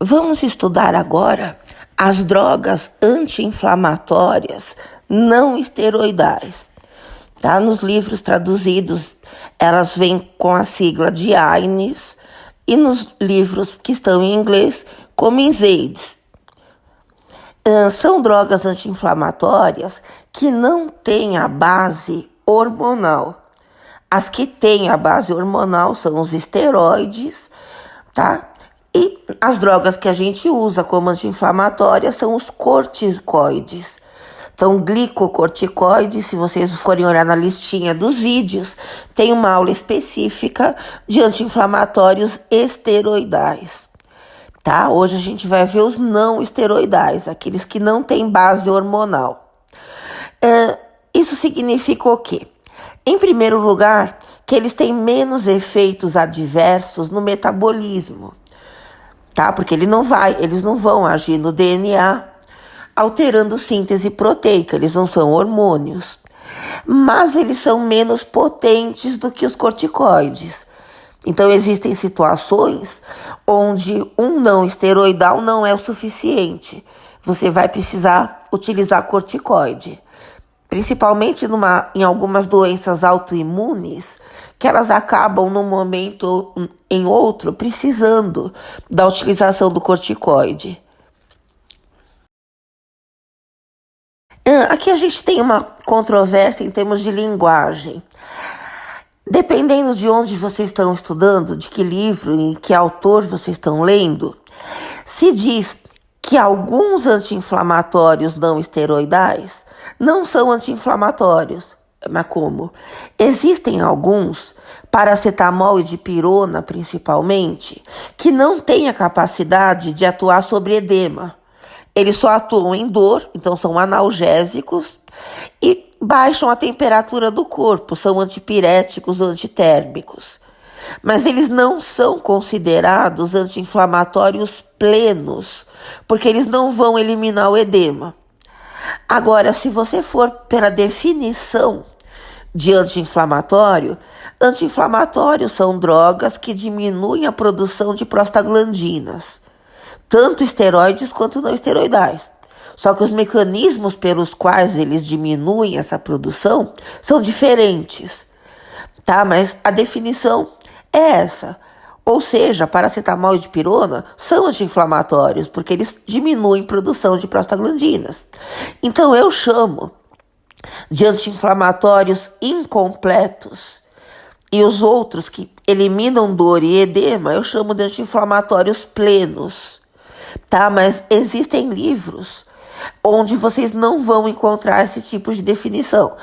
Vamos estudar agora as drogas anti-inflamatórias não esteroidais. Tá? Nos livros traduzidos, elas vêm com a sigla de AINES e nos livros que estão em inglês, como NSAIDs. São drogas anti-inflamatórias que não têm a base hormonal. As que têm a base hormonal são os esteroides, tá? E as drogas que a gente usa como anti-inflamatórias são os corticoides. Então, glicocorticoides, se vocês forem olhar na listinha dos vídeos, tem uma aula específica de anti-inflamatórios esteroidais. Tá? Hoje a gente vai ver os não esteroidais, aqueles que não têm base hormonal. Isso significa o quê? Em primeiro lugar, que eles têm menos efeitos adversos no metabolismo, tá? Porque eles não vão agir no DNA, alterando síntese proteica, eles não são hormônios. Mas eles são menos potentes do que os corticoides. Então, existem situações onde um não esteroidal não é o suficiente. Você vai precisar utilizar corticoide. Principalmente em algumas doenças autoimunes, que elas acabam num momento ou em outro precisando da utilização do corticoide. Aqui a gente tem uma controvérsia em termos de linguagem. Dependendo de onde vocês estão estudando, de que livro e que autor vocês estão lendo, se diz que alguns anti-inflamatórios não esteroidais não são anti-inflamatórios. Mas como? Existem alguns, paracetamol e dipirona principalmente, que não têm a capacidade de atuar sobre edema. Eles só atuam em dor, então são analgésicos e baixam a temperatura do corpo, são antipiréticos ou antitérmicos. Mas eles não são considerados anti-inflamatórios plenos, porque eles não vão eliminar o edema. Agora, se você for pela definição de anti-inflamatórios são drogas que diminuem a produção de prostaglandinas, tanto esteroides quanto não esteroidais. Só que os mecanismos pelos quais eles diminuem essa produção são diferentes, tá? Mas a definição é essa. Ou seja, paracetamol e dipirona são anti-inflamatórios, porque eles diminuem a produção de prostaglandinas. Então eu chamo de anti-inflamatórios incompletos. E os outros que eliminam dor e edema, eu chamo de anti-inflamatórios plenos. Tá? Mas existem livros onde vocês não vão encontrar esse tipo de definição.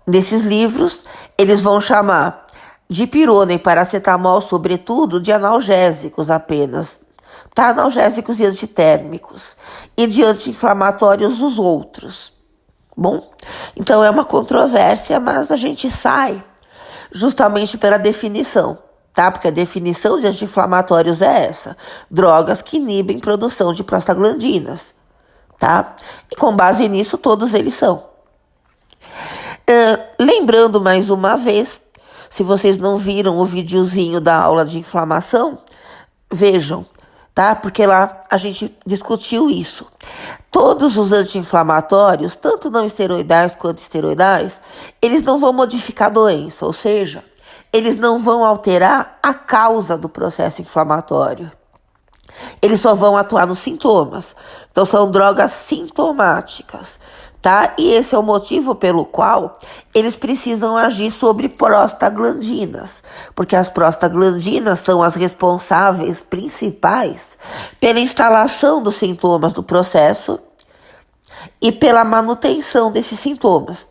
Nesses livros, eles vão chamar dipirona e paracetamol, sobretudo, de analgésicos apenas, tá? Analgésicos e antitérmicos, e de anti-inflamatórios os outros. Bom, então é uma controvérsia, mas a gente sai justamente pela definição, tá? Porque a definição de anti-inflamatórios é essa: drogas que inibem produção de prostaglandinas, tá? E com base nisso, todos eles são. Lembrando mais uma vez, se vocês não viram o videozinho da aula de inflamação, vejam, tá? Porque lá a gente discutiu isso. Todos os anti-inflamatórios, tanto não esteroidais quanto esteroidais, eles não vão modificar a doença, ou seja, eles não vão alterar a causa do processo inflamatório. Eles só vão atuar nos sintomas. Então, são drogas sintomáticas, tá? E esse é o motivo pelo qual eles precisam agir sobre prostaglandinas, porque as prostaglandinas são as responsáveis principais pela instalação dos sintomas do processo e pela manutenção desses sintomas,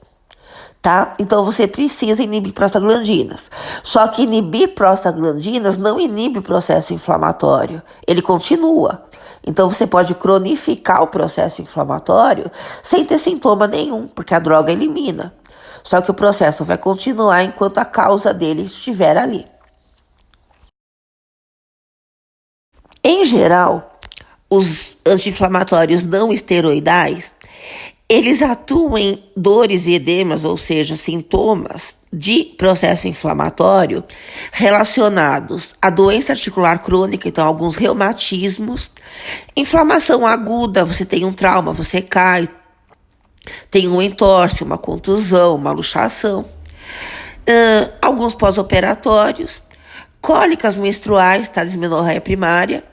tá? Então você precisa inibir prostaglandinas. Só que inibir prostaglandinas não inibe o processo inflamatório, ele continua. Então você pode cronificar o processo inflamatório sem ter sintoma nenhum, porque a droga elimina. Só que o processo vai continuar enquanto a causa dele estiver ali. Em geral, os anti-inflamatórios não esteroidais, Eles atuam em dores e edemas, ou seja, sintomas de processo inflamatório relacionados à doença articular crônica, então alguns reumatismos, inflamação aguda, você tem um trauma, você cai, tem um entorse, uma contusão, uma luxação, alguns pós-operatórios, cólicas menstruais, tá, dismenorreia primária,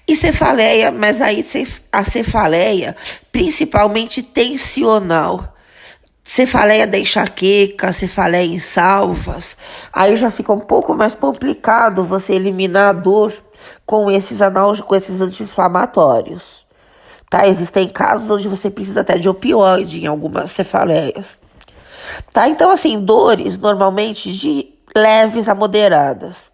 e cefaleia, mas aí a cefaleia principalmente tensional. Cefaleia da enxaqueca, cefaleia em salvas. Aí já fica um pouco mais complicado você eliminar a dor com esses anti-inflamatórios. Tá? Existem casos onde você precisa até de opioide em algumas cefaleias. Tá? Então, assim, dores normalmente de leves a moderadas.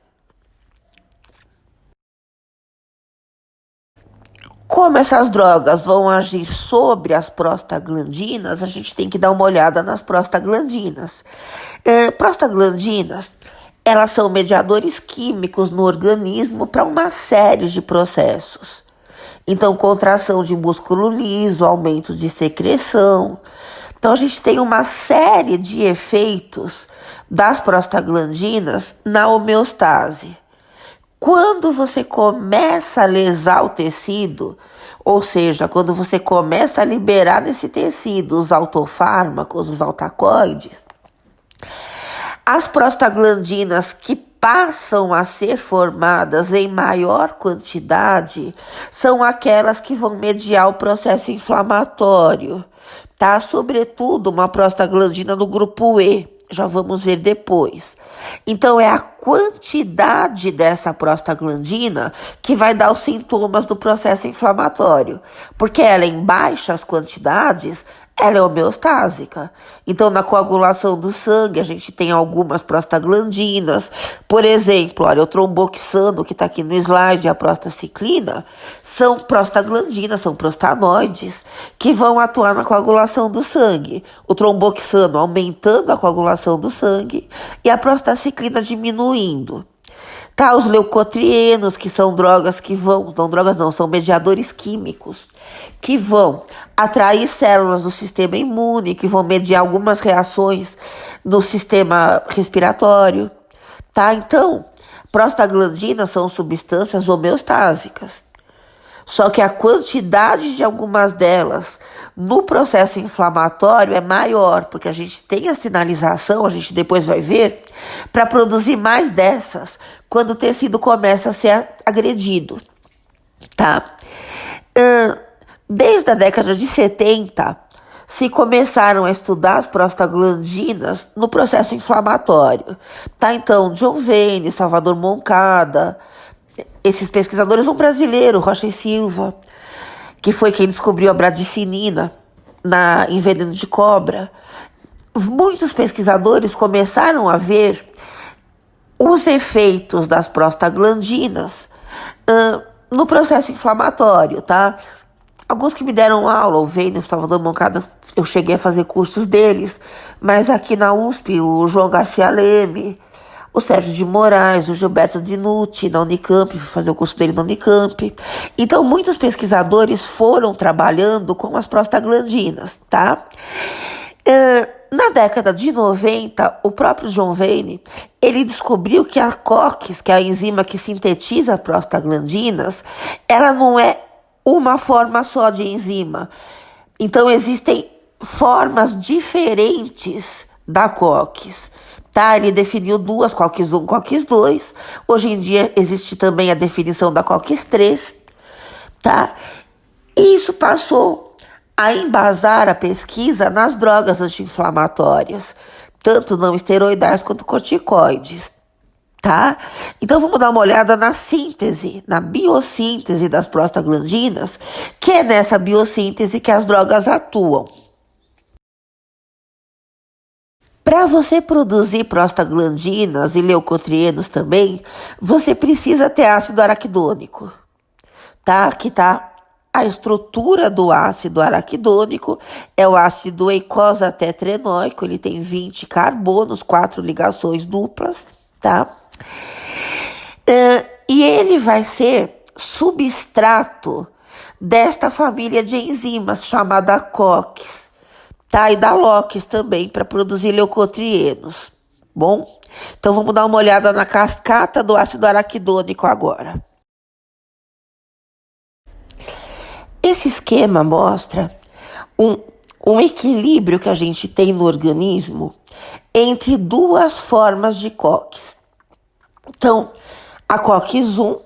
Como essas drogas vão agir sobre as prostaglandinas, a gente tem que dar uma olhada nas prostaglandinas. Prostaglandinas, elas são mediadores químicos no organismo para uma série de processos. Então, contração de músculo liso, aumento de secreção. Então, a gente tem uma série de efeitos das prostaglandinas na homeostase. Quando você começa a lesar o tecido, ou seja, quando você começa a liberar nesse tecido os autofármacos, os altacoides, as prostaglandinas que passam a ser formadas em maior quantidade são aquelas que vão mediar o processo inflamatório, tá? Sobretudo uma prostaglandina no grupo E. Já vamos ver depois. Então, é a quantidade dessa prostaglandina que vai dar os sintomas do processo inflamatório. Porque ela, em baixas quantidades, ela é homeostásica. Então, na coagulação do sangue, a gente tem algumas prostaglandinas. Por exemplo, olha, o tromboxano, que está aqui no slide, a prostaciclina, são prostaglandinas, são prostanoides, que vão atuar na coagulação do sangue. O tromboxano aumentando a coagulação do sangue e a prostaciclina diminuindo. Tá, os leucotrienos, que são drogas que vão, são mediadores químicos, que vão atrair células do sistema imune, que vão mediar algumas reações no sistema respiratório, tá? Então, prostaglandinas são substâncias homeostásicas. Só que a quantidade de algumas delas no processo inflamatório é maior, porque a gente tem a sinalização, a gente depois vai ver, para produzir mais dessas quando o tecido começa a ser agredido, tá? Desde a década de 70, se começaram a estudar as prostaglandinas no processo inflamatório, tá? Então, John Vane, Salvador Moncada, esses pesquisadores, um brasileiro, Rocha e Silva, que foi quem descobriu a bradicinina em veneno de cobra. Muitos pesquisadores começaram a ver os efeitos das prostaglandinas no processo inflamatório, tá? Alguns que me deram aula, o Vênio, o Salvador Moncada, eu cheguei a fazer cursos deles, mas aqui na USP, o João Garcia Leme, o Sérgio de Moraes, o Gilberto Dinucci, na Unicamp, fui fazer o curso dele na Unicamp. Então, muitos pesquisadores foram trabalhando com as prostaglandinas, tá? Na década de 90, o próprio John Vane, ele descobriu que a COX, que é a enzima que sintetiza prostaglandinas, ela não é uma forma só de enzima. Então, existem formas diferentes da COX. Tá? Ele definiu duas, COX-1 e COX-2. Hoje em dia existe também a definição da COX-3. Tá? E isso passou a embasar a pesquisa nas drogas anti-inflamatórias, tanto não esteroidais quanto corticoides. Tá? Então vamos dar uma olhada na síntese, na biossíntese das prostaglandinas, que é nessa biossíntese que as drogas atuam. Para você produzir prostaglandinas e leucotrienos também, você precisa ter ácido araquidônico, tá? Que tá a estrutura do ácido araquidônico, é o ácido eicosatetrenóico, ele tem 20 carbonos, 4 ligações duplas, tá? E ele vai ser substrato desta família de enzimas chamada COX. tá? E da LOX também, para produzir leucotrienos. Bom, então vamos dar uma olhada na cascata do ácido araquidônico agora. Esse esquema mostra um equilíbrio que a gente tem no organismo entre duas formas de COX. Então, a COX-1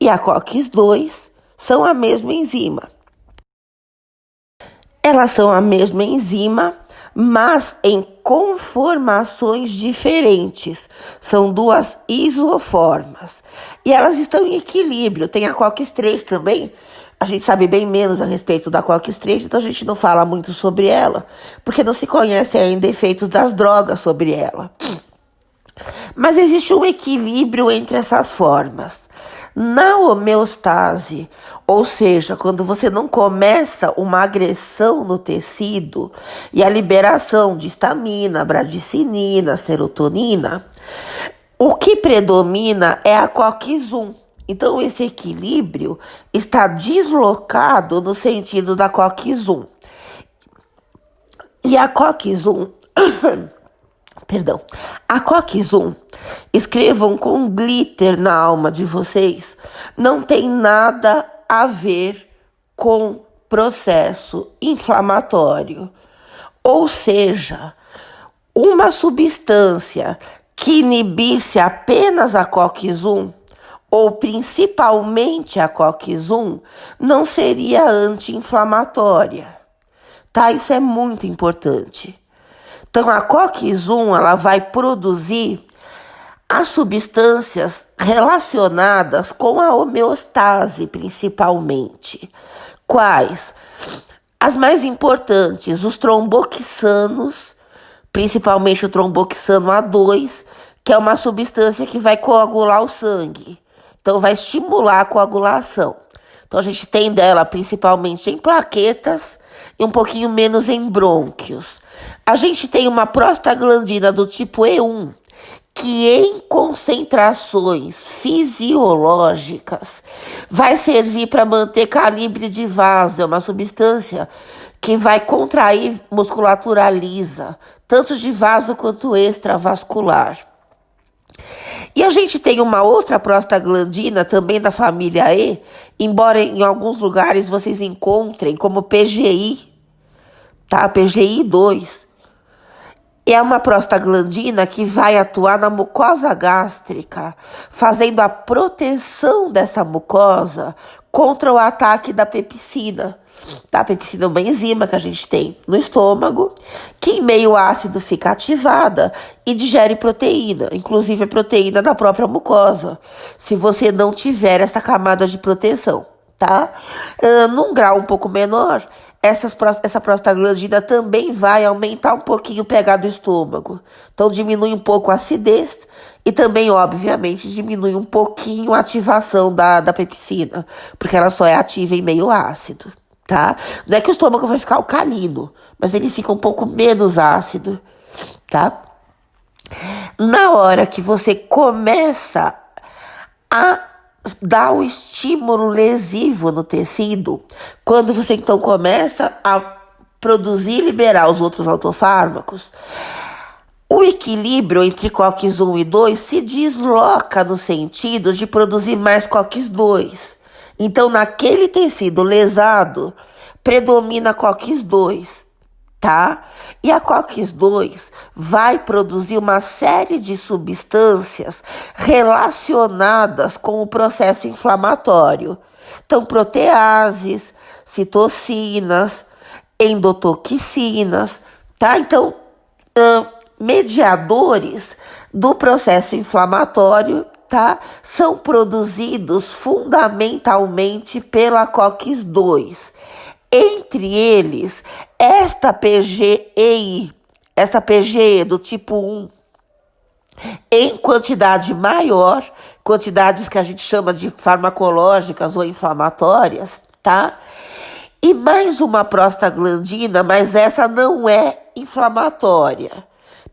e a COX-2 são a mesma enzima. Elas são a mesma enzima, mas em conformações diferentes. São duas isoformas. E elas estão em equilíbrio. Tem a COX-3 também. A gente sabe bem menos a respeito da COX-3, então a gente não fala muito sobre ela, porque não se conhece ainda efeitos das drogas sobre ela. Mas existe um equilíbrio entre essas formas. Na homeostase, ou seja, quando você não começa uma agressão no tecido e a liberação de histamina, bradicinina, serotonina, o que predomina é a COX-1. Então, esse equilíbrio está deslocado no sentido da COX-1. E a COX-1... Perdão. A COX-1, escrevam com glitter na alma de vocês, não tem nada a ver com processo inflamatório. Ou seja, uma substância que inibisse apenas a COX-1, ou principalmente a COX-1, não seria anti-inflamatória. Tá? Isso é muito importante. Então, a COX-1 ela vai produzir as substâncias relacionadas com a homeostase, principalmente. Quais? As mais importantes, os tromboxanos, principalmente o tromboxano A2, que é uma substância que vai coagular o sangue. Então, vai estimular a coagulação. Então, a gente tem dela principalmente em plaquetas e um pouquinho menos em brônquios. A gente tem uma prostaglandina do tipo E1, que em concentrações fisiológicas vai servir para manter calibre de vaso. É uma substância que vai contrair musculatura lisa, tanto de vaso quanto extravascular. E a gente tem uma outra prostaglandina, também da família E, embora em alguns lugares vocês encontrem como PGI, tá? PGI 2. É uma prostaglandina que vai atuar na mucosa gástrica, fazendo a proteção dessa mucosa contra o ataque da pepsina. Tá? A pepsina é uma enzima que a gente tem no estômago, que em meio ácido fica ativada e digere proteína, inclusive a proteína da própria mucosa, se você não tiver essa camada de proteção, tá? Num grau um pouco menor, essa prostaglandina também vai aumentar um pouquinho o pH do estômago. Então diminui um pouco a acidez e também, obviamente, diminui um pouquinho a ativação da pepsina, porque ela só é ativa em meio ácido. Tá? Não é que o estômago vai ficar alcalino, mas ele fica um pouco menos ácido, tá? Na hora que você começa a dar o estímulo lesivo no tecido, quando você então começa a produzir e liberar os outros autofármacos, o equilíbrio entre COX-1 e 2 se desloca no sentido de produzir mais COX-2. Então, naquele tecido lesado, predomina COX-2, tá? E a COX-2 vai produzir uma série de substâncias relacionadas com o processo inflamatório. Então, proteases, citocinas, endotoxinas, tá? Então, mediadores do processo inflamatório, tá? São produzidos fundamentalmente pela COX-2. Entre eles, esta PGEI, essa PGE do tipo 1, em quantidade maior, quantidades que a gente chama de farmacológicas ou inflamatórias, tá? E mais uma prostaglandina, mas essa não é inflamatória,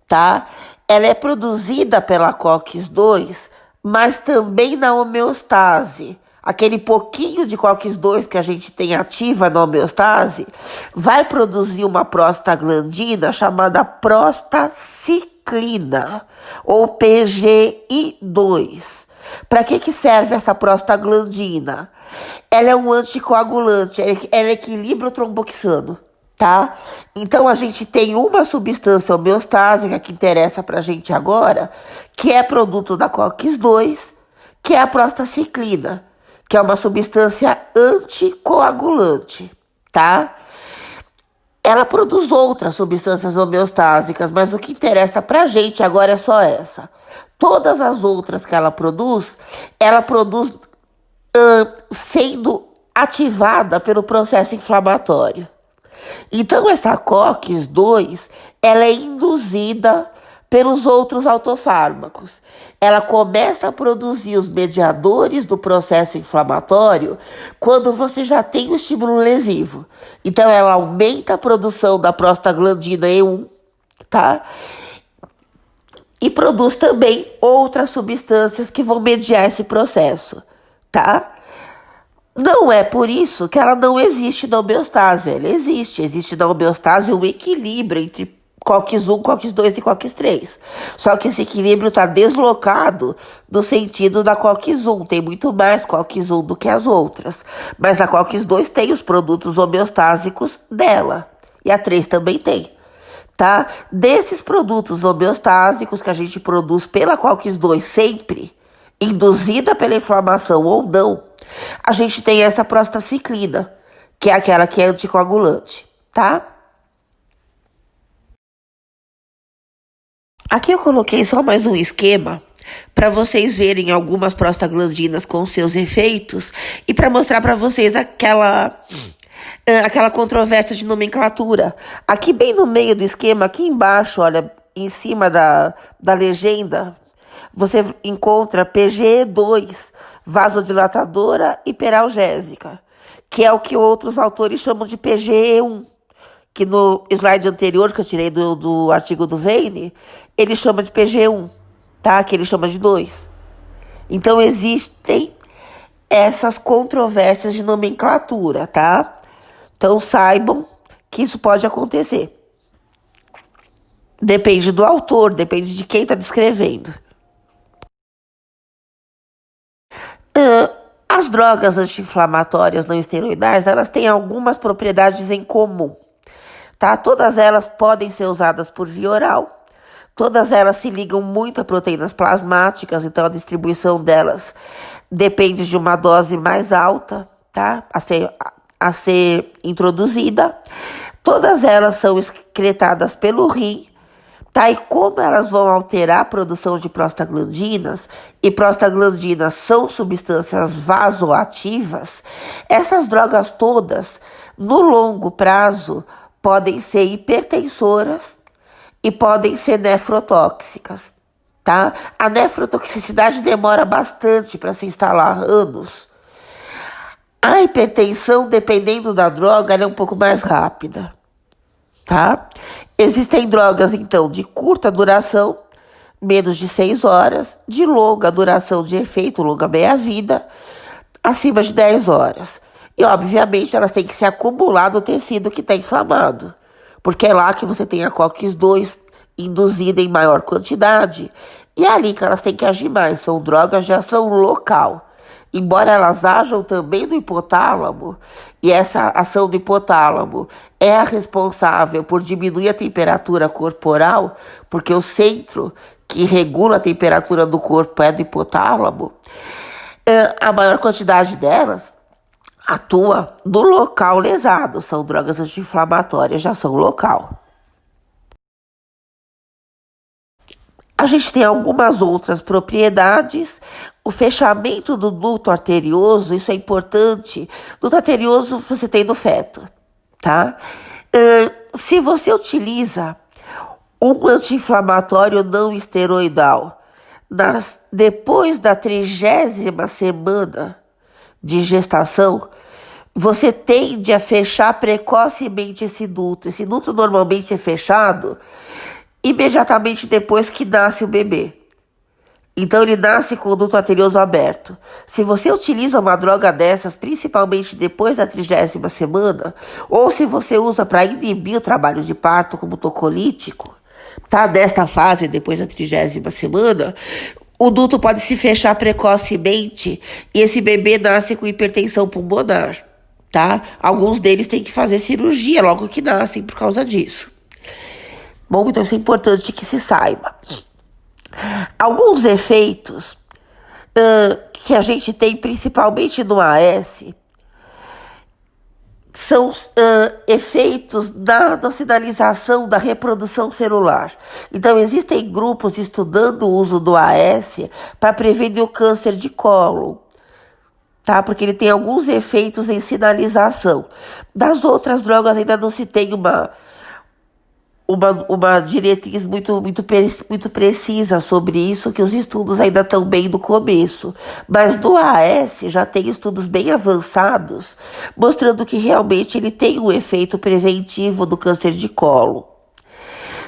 tá? Ela é produzida pela COX-2, mas também na homeostase, aquele pouquinho de COX-2 que a gente tem ativa na homeostase, vai produzir uma prostaglandina chamada prostaciclina, ou PGI2. Para que serve essa prostaglandina? Ela é um anticoagulante, ela equilibra o tromboxano, tá? Então a gente tem uma substância homeostásica que interessa pra gente agora, que é produto da COX-2, que é a prostaciclina, que é uma substância anticoagulante, tá? Ela produz outras substâncias homeostásicas, mas o que interessa pra gente agora é só essa. Todas as outras que ela produz sendo ativada pelo processo inflamatório. Então essa COX-2, ela é induzida pelos outros autofármacos. Ela começa a produzir os mediadores do processo inflamatório quando você já tem o estímulo lesivo. Então ela aumenta a produção da prostaglandina E1, tá? E produz também outras substâncias que vão mediar esse processo, tá? Não é por isso que ela não existe na homeostase. Ela existe na homeostase um equilíbrio entre COX-1, COX-2 e COX-3. Só que esse equilíbrio está deslocado no sentido da COX-1. Tem muito mais COX-1 do que as outras. Mas a COX-2 tem os produtos homeostásicos dela. E a 3 também tem. Tá? Desses produtos homeostásicos que a gente produz pela COX-2 sempre, induzida pela inflamação ou não, a gente tem essa prostaciclina, que é aquela que é anticoagulante, tá? Aqui eu coloquei só mais um esquema para vocês verem algumas prostaglandinas com seus efeitos e para mostrar para vocês aquela controvérsia de nomenclatura. Aqui bem no meio do esquema, aqui embaixo, olha, em cima da legenda, você encontra PGE2, vasodilatadora hiperalgésica, que é o que outros autores chamam de PGE1, que no slide anterior que eu tirei do artigo do Vane, ele chama de PGE1, tá? Que ele chama de 2. Então existem essas controvérsias de nomenclatura, tá? Então saibam que isso pode acontecer. Depende do autor, depende de quem está descrevendo. As drogas anti-inflamatórias não esteroidais, elas têm algumas propriedades em comum, tá? Todas elas podem ser usadas por via oral, todas elas se ligam muito a proteínas plasmáticas, então a distribuição delas depende de uma dose mais alta, tá? A ser introduzida. Todas elas são excretadas pelo rim, tá? E como elas vão alterar a produção de prostaglandinas, e prostaglandinas são substâncias vasoativas, essas drogas todas, no longo prazo, podem ser hipertensoras e podem ser nefrotóxicas, tá? A nefrotoxicidade demora bastante para se instalar, anos. A hipertensão, dependendo da droga, ela é um pouco mais rápida, tá? Existem drogas, então, de curta duração, menos de 6 horas, de longa duração de efeito, longa meia-vida, acima de 10 horas. E, obviamente, elas têm que se acumular no tecido que está inflamado, porque é lá que você tem a COX-2 induzida em maior quantidade, e é ali que elas têm que agir mais. São drogas de ação local. Embora elas ajam também no hipotálamo, e essa ação do hipotálamo é a responsável por diminuir a temperatura corporal, porque o centro que regula a temperatura do corpo é do hipotálamo, a maior quantidade delas atua no local lesado. São drogas anti-inflamatórias de ação local. A gente tem algumas outras propriedades. O fechamento do duto arterioso, isso é importante. Duto arterioso você tem no feto, tá? Se você utiliza um anti-inflamatório não esteroidal depois da 30ª semana de gestação, você tende a fechar precocemente esse duto. Esse duto normalmente é fechado imediatamente depois que nasce o bebê. Então ele nasce com o duto arterioso aberto. Se você utiliza uma droga dessas, principalmente depois da 30ª semana, ou se você usa para inibir o trabalho de parto como tocolítico, tá? Desta fase, depois da 30ª semana, o duto pode se fechar precocemente e esse bebê nasce com hipertensão pulmonar, tá? Alguns deles têm que fazer cirurgia logo que nascem por causa disso. Bom, então isso é importante que se saiba. Alguns efeitos que a gente tem, principalmente no AS, são efeitos da sinalização da reprodução celular. Então, existem grupos estudando o uso do AS para prevenir o câncer de cólon, tá? Porque ele tem alguns efeitos em sinalização. Das outras drogas ainda não se tem uma diretriz muito precisa sobre isso, que os estudos ainda estão bem no começo. Mas no AS já tem estudos bem avançados, mostrando que realmente ele tem um efeito preventivo do câncer de colo.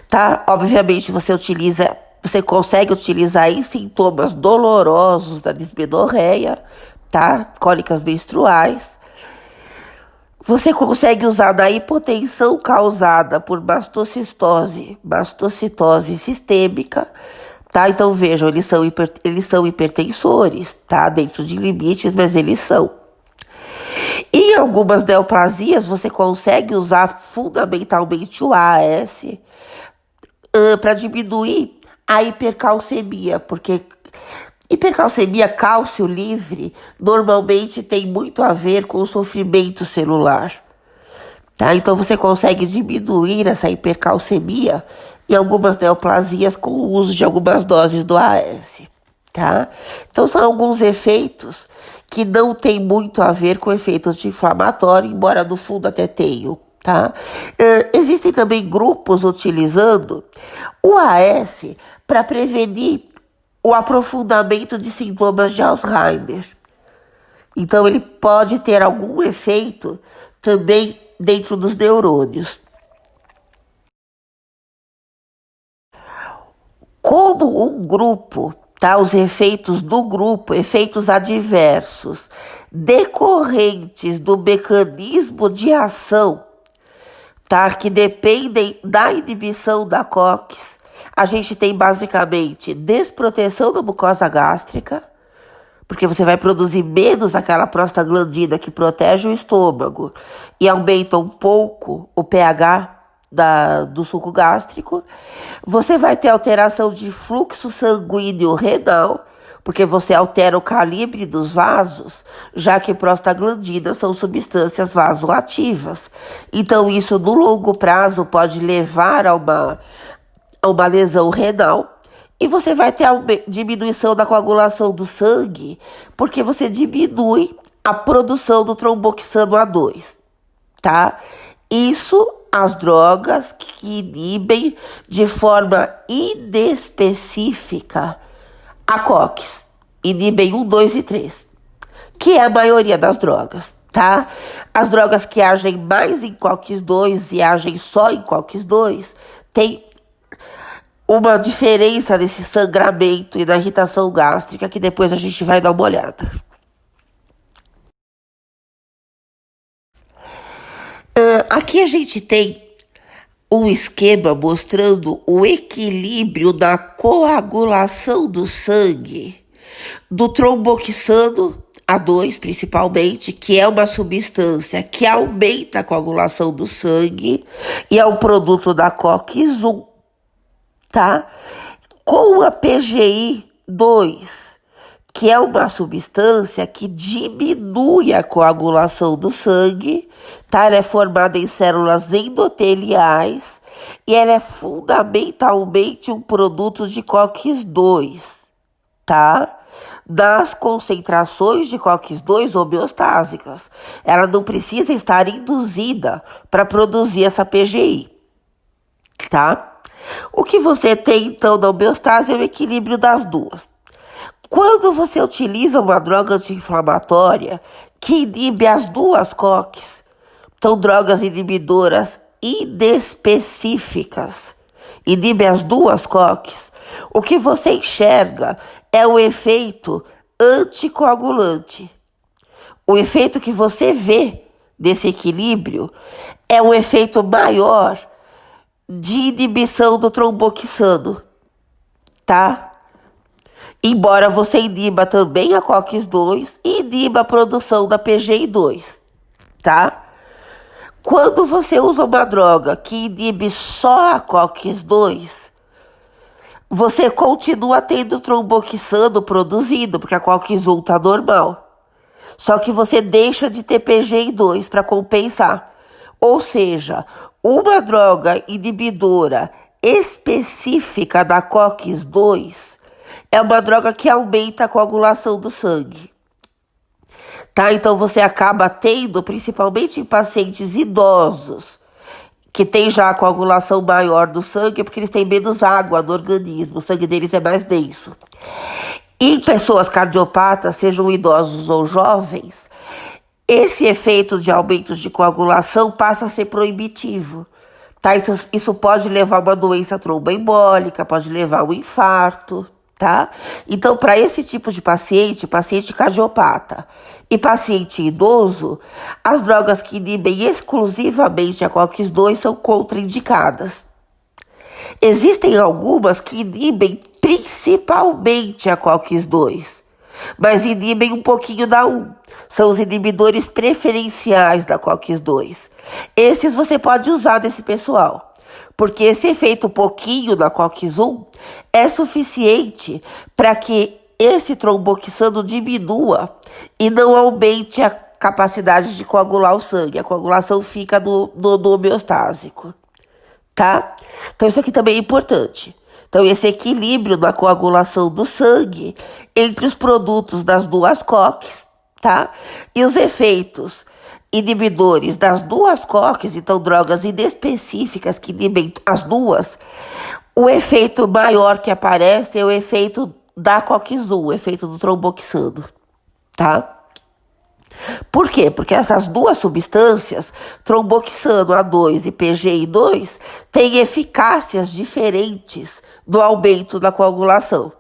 Tá? Obviamente você consegue utilizar em sintomas dolorosos da dismenorreia, tá? Cólicas menstruais. Você consegue usar na hipotensão causada por mastocitose sistêmica, tá? Então vejam, eles são hipertensores, tá? Dentro de limites, mas eles são. Em algumas neoplasias, você consegue usar fundamentalmente o AS para diminuir a hipercalcemia, porque hipercalcemia, cálcio livre, normalmente tem muito a ver com o sofrimento celular, tá? Então você consegue diminuir essa hipercalcemia em algumas neoplasias com o uso de algumas doses do AS, tá? Então são alguns efeitos que não tem muito a ver com efeitos de inflamatório, embora no fundo até tenham, tá? Existem também grupos utilizando o AS para prevenir o aprofundamento de sintomas de Alzheimer. Então, ele pode ter algum efeito também dentro dos neurônios. Como um grupo, tá? Os efeitos do grupo, efeitos adversos, decorrentes do mecanismo de ação, tá? Que dependem da inibição da COX. A gente tem basicamente desproteção da mucosa gástrica, porque você vai produzir menos aquela prostaglandina que protege o estômago e aumenta um pouco o pH do suco gástrico. Você vai ter alteração de fluxo sanguíneo renal, porque você altera o calibre dos vasos, já que prostaglandinas são substâncias vasoativas. Então isso no longo prazo pode levar a uma lesão renal, e você vai ter a diminuição da coagulação do sangue, porque você diminui a produção do tromboxano A2, tá? Isso as drogas que inibem de forma inespecífica a COX, inibem 1, 2 e 3, que é a maioria das drogas, tá? As drogas que agem mais em COX-2 e agem só em COX-2 tem uma diferença nesse sangramento e na irritação gástrica, que depois a gente vai dar uma olhada. Aqui a gente tem um esquema mostrando o equilíbrio da coagulação do sangue, do tromboxano A2 principalmente, que é uma substância que aumenta a coagulação do sangue e é um produto da COX-1. Tá? Com a PGI-2, que é uma substância que diminui a coagulação do sangue, tá? Ela é formada em células endoteliais e ela é fundamentalmente um produto de COX-2, tá? Das concentrações de COX-2 homeostásicas. Ela não precisa estar induzida para produzir essa PGI, tá? O que você tem, então, na homeostase é o equilíbrio das duas. Quando você utiliza uma droga anti-inflamatória que inibe as duas COX, são drogas inibidoras inespecíficas, inibe as duas COX, O que você enxerga é o efeito anticoagulante. O efeito que você vê desse equilíbrio é um efeito maior de inibição do tromboxano, tá? Embora você iniba também a COX-2 e iniba a produção da PGI-2, tá? Quando você usa uma droga que inibe só a COX-2, você continua tendo tromboxano produzido, porque a COX-1 está normal. Só que você deixa de ter PGI-2 para compensar. Ou seja, uma droga inibidora específica da COX-2 é uma droga que aumenta a coagulação do sangue. Tá? Então você acaba tendo, principalmente em pacientes idosos, que tem já a coagulação maior do sangue, porque eles têm menos água no organismo, o sangue deles é mais denso. Em pessoas cardiopatas, sejam idosos ou jovens, esse efeito de aumentos de coagulação passa a ser proibitivo. Tá? Então, isso pode levar a uma doença tromboembólica, pode levar a um infarto. Tá? Então, para esse tipo de paciente, paciente cardiopata e paciente idoso, as drogas que inibem exclusivamente a COX-2 são contraindicadas. Existem algumas que inibem principalmente a COX-2, mas inibem um pouquinho da 1. São os inibidores preferenciais da COX-2. Esses você pode usar nesse pessoal, porque esse efeito pouquinho da COX-1 é suficiente para que esse tromboxano diminua e não aumente a capacidade de coagular o sangue. A coagulação fica no homeostásico, tá? Então isso aqui também é importante. Então esse equilíbrio na coagulação do sangue entre os produtos das duas COX, tá? E os efeitos inibidores das duas COX, então drogas inespecíficas que inibem as duas, o efeito maior que aparece é o efeito da COX-1, o efeito do tromboxano, tá? Por quê? Porque essas duas substâncias, tromboxano A2 e PGI-2, têm eficácias diferentes no aumento da coagulação,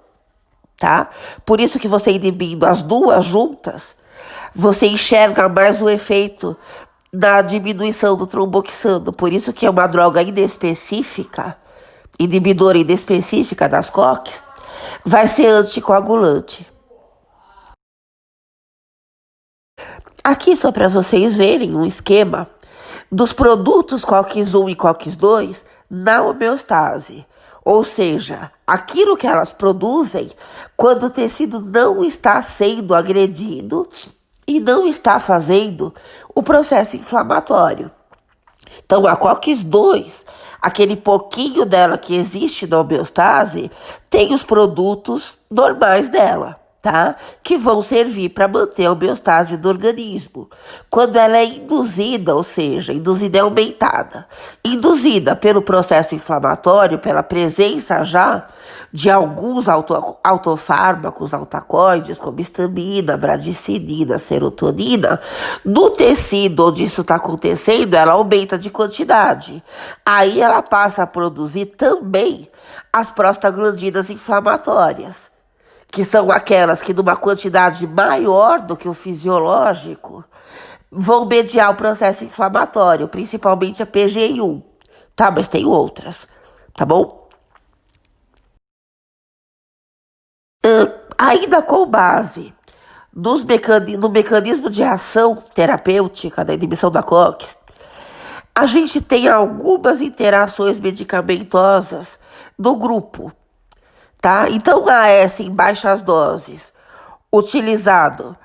tá? Por isso que você inibindo as duas juntas, você enxerga mais o efeito da diminuição do tromboxano. Por isso que é uma droga inespecífica, inibidora inespecífica das COX, vai ser anticoagulante. Aqui só para vocês verem um esquema dos produtos COX-1 e COX-2 na homeostase. Ou seja, aquilo que elas produzem quando o tecido não está sendo agredido e não está fazendo o processo inflamatório. Então, a COX-2, aquele pouquinho dela que existe na homeostase, tem os produtos normais dela, tá? Que vão servir para manter a homeostase do organismo. Quando ela é induzida, ou seja, induzida é aumentada, induzida pelo processo inflamatório, pela presença já de alguns autofármacos, altacoides, como histamina, bradicinina, serotonina, no tecido onde isso está acontecendo, ela aumenta de quantidade. Aí ela passa a produzir também as prostaglandinas inflamatórias, que são aquelas que, numa quantidade maior do que o fisiológico, vão mediar o processo inflamatório, principalmente a PGI-1, tá? Mas tem outras, tá bom? Ainda com base no mecanismo de ação terapêutica da inibição da COX, a gente tem algumas interações medicamentosas no grupo, tá? Então, a AS em baixas doses, utilizado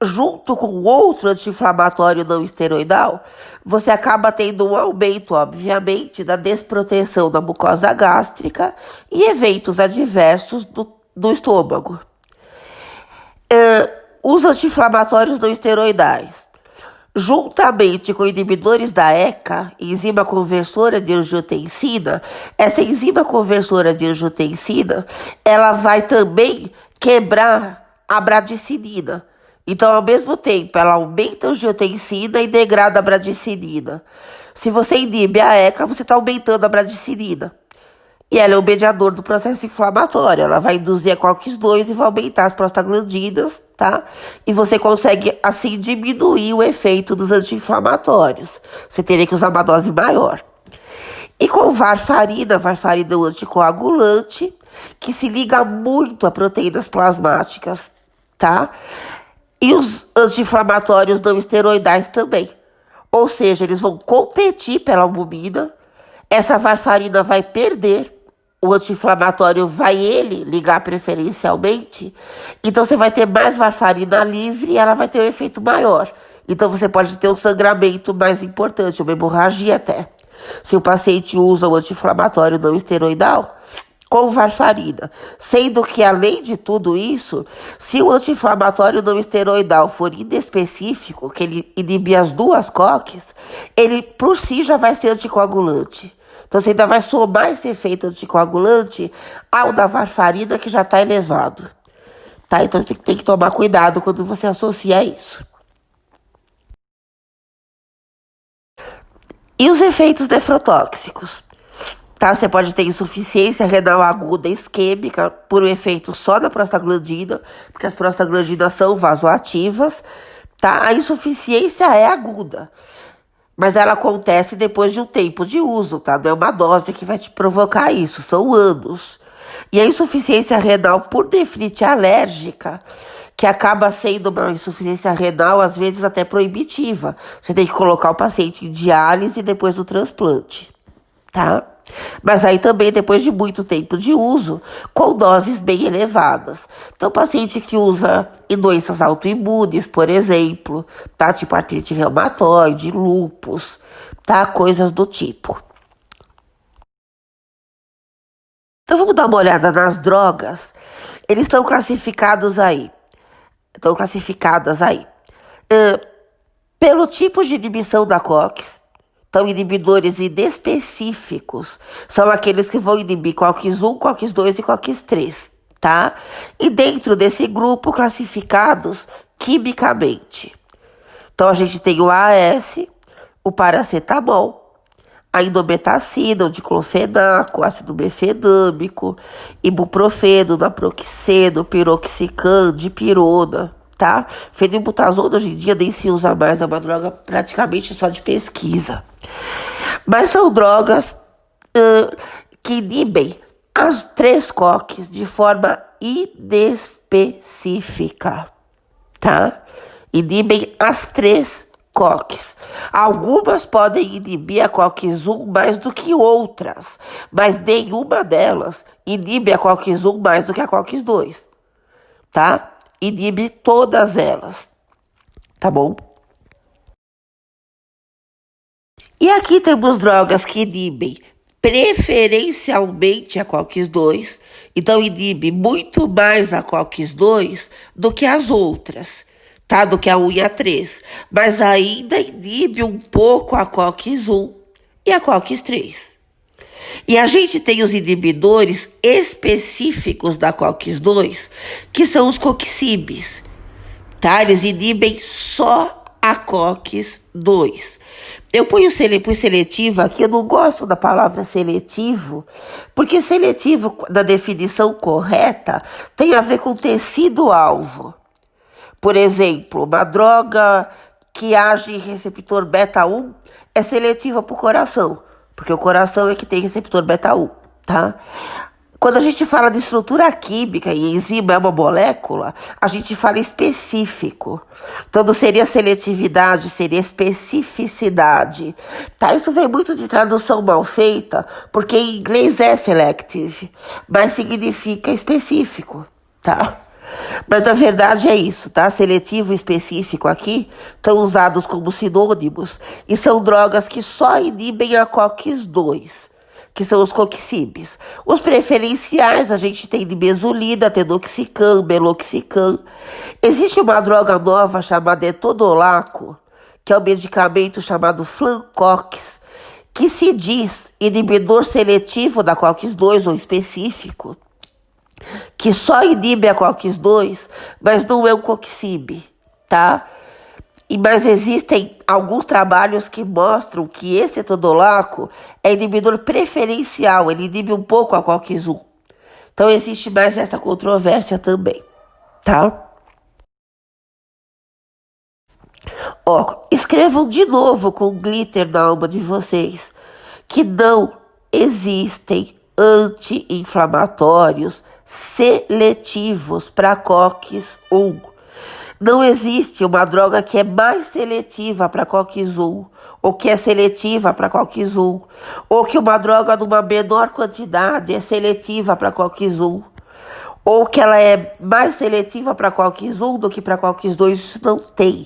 junto com outro anti-inflamatório não esteroidal, você acaba tendo um aumento, obviamente, da desproteção da mucosa gástrica e eventos adversos do estômago. Os anti-inflamatórios não esteroidais, juntamente com inibidores da ECA, enzima conversora de angiotensina, essa enzima conversora de angiotensina, ela vai também quebrar a bradicinina. Então, ao mesmo tempo, ela aumenta a angiotensina e degrada a bradicinina. Se você inibe a ECA, você está aumentando a bradicinina. E ela é o mediador do processo inflamatório. Ela vai induzir a COX-2 e vai aumentar as prostaglandinas, tá? E você consegue, assim, diminuir o efeito dos anti-inflamatórios. Você teria que usar uma dose maior. E com varfarina é um anticoagulante que se liga muito a proteínas plasmáticas, tá? E os anti-inflamatórios não esteroidais também. Ou seja, eles vão competir pela albumina. Essa varfarina vai perder. O anti-inflamatório vai ele ligar preferencialmente. Então você vai ter mais varfarina livre e ela vai ter um efeito maior. Então você pode ter um sangramento mais importante, uma hemorragia até. Se o paciente usa o anti-inflamatório não esteroidal, com varfarina. Sendo que, além de tudo isso, se o anti-inflamatório não esteroidal for inespecífico, que ele inibir as duas COX, ele por si já vai ser anticoagulante. Então você ainda vai somar esse efeito anticoagulante ao da varfarina que já está elevado. Tá? Então tem que tomar cuidado quando você associa isso. E os efeitos nefrotóxicos? Tá? Você pode ter insuficiência renal aguda isquêmica por um efeito só na prostaglandina, porque as prostaglandinas são vasoativas. Tá? A insuficiência é aguda, mas ela acontece depois de um tempo de uso, tá? Não é uma dose que vai te provocar isso, são anos. E a insuficiência renal por nefrite alérgica, que acaba sendo uma insuficiência renal, às vezes até proibitiva. Você tem que colocar o paciente em diálise depois do transplante, tá? Mas aí também depois de muito tempo de uso, com doses bem elevadas. Então, paciente que usa em doenças autoimunes, por exemplo, tá? Tipo artrite reumatoide, lúpus, tá? Coisas do tipo. Então, vamos dar uma olhada nas drogas. Eles estão classificadas aí. Pelo tipo de inibição da COX. Então, inibidores inespecíficos são aqueles que vão inibir COX-1, COX-2 e COX-3, tá? E dentro desse grupo, classificados quimicamente. Então, a gente tem o AS, o paracetamol, a indometacina, o diclofenaco, ácido befenâmico, ibuprofeno, naproxeno, piroxicam, dipirona, tá? Fenilbutazona hoje em dia nem se usa mais, é uma droga praticamente só de pesquisa. Mas são drogas que inibem as 3 COX de forma inespecífica, tá? Inibem as 3 COX. Algumas podem inibir a COX-1 mais do que outras, mas nenhuma delas inibe a COX-1 mais do que a COX-2, tá? Inibe todas elas, tá bom? E aqui temos drogas que inibem preferencialmente a COX-2, então inibe muito mais a COX-2 do que as outras, tá? Do que a 1 e a 3, mas ainda inibe um pouco a COX-1 e a COX-3. E a gente tem os inibidores específicos da COX-2, que são os coxibes, tá? Eles inibem só a COX-2. Eu pus seletivo aqui, eu não gosto da palavra seletivo, porque seletivo, na definição correta, tem a ver com tecido-alvo. Por exemplo, uma droga que age em receptor beta-1 é seletiva para o coração, porque o coração é que tem receptor beta-1, tá? Quando a gente fala de estrutura química e enzima é uma molécula, a gente fala específico. Então não seria seletividade, seria especificidade. Tá? Isso vem muito de tradução mal feita, porque em inglês é selective, mas significa específico, tá? Mas na verdade é isso, tá? Seletivo e específico aqui estão usados como sinônimos e são drogas que só inibem a COX-2, que são os coxibes. Os preferenciais, a gente tem nimesulida, tenoxicam, meloxicam. Existe uma droga nova chamada etodolaco, que é um medicamento chamado Flancox, que se diz inibidor seletivo da COX-2 ou específico, que só inibe a COX-2, mas não é um coxib, tá? Mas existem alguns trabalhos que mostram que esse etodolaco é inibidor preferencial, ele inibe um pouco a COX-1. Então existe mais essa controvérsia também, tá? Ó, escrevam de novo com glitter na alma de vocês que não existem anti-inflamatórios seletivos para COX-1. Não existe uma droga que é mais seletiva para COX-1, ou que é seletiva para COX-1, ou que uma droga numa menor quantidade é seletiva para COX-1, ou que ela é mais seletiva para COX-1 do que para COX-2. Isso não tem,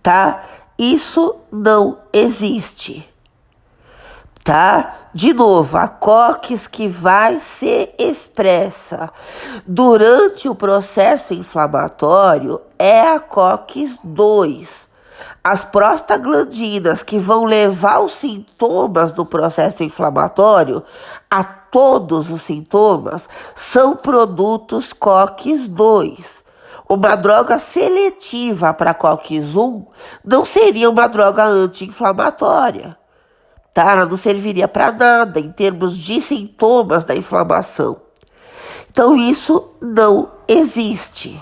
tá? Isso não existe. Tá? De novo, a COX que vai ser expressa durante o processo inflamatório é a COX-2. As prostaglandinas que vão levar os sintomas do processo inflamatório, a todos os sintomas, são produtos COX-2. Uma droga seletiva para COX-1 não seria uma droga anti-inflamatória. Tá? Ela não serviria para nada em termos de sintomas da inflamação. Então isso não existe,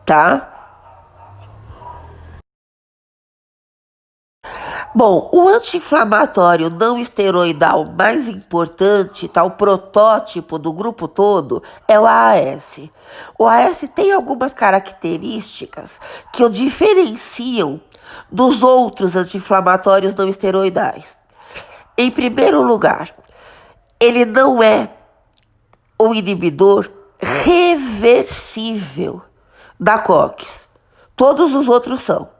tá? Bom, o anti-inflamatório não esteroidal mais importante, tá? O protótipo do grupo todo é o AAS. O AAS tem algumas características que o diferenciam dos outros anti-inflamatórios não esteroidais. Em primeiro lugar, ele não é um inibidor reversível da COX. Todos os outros são.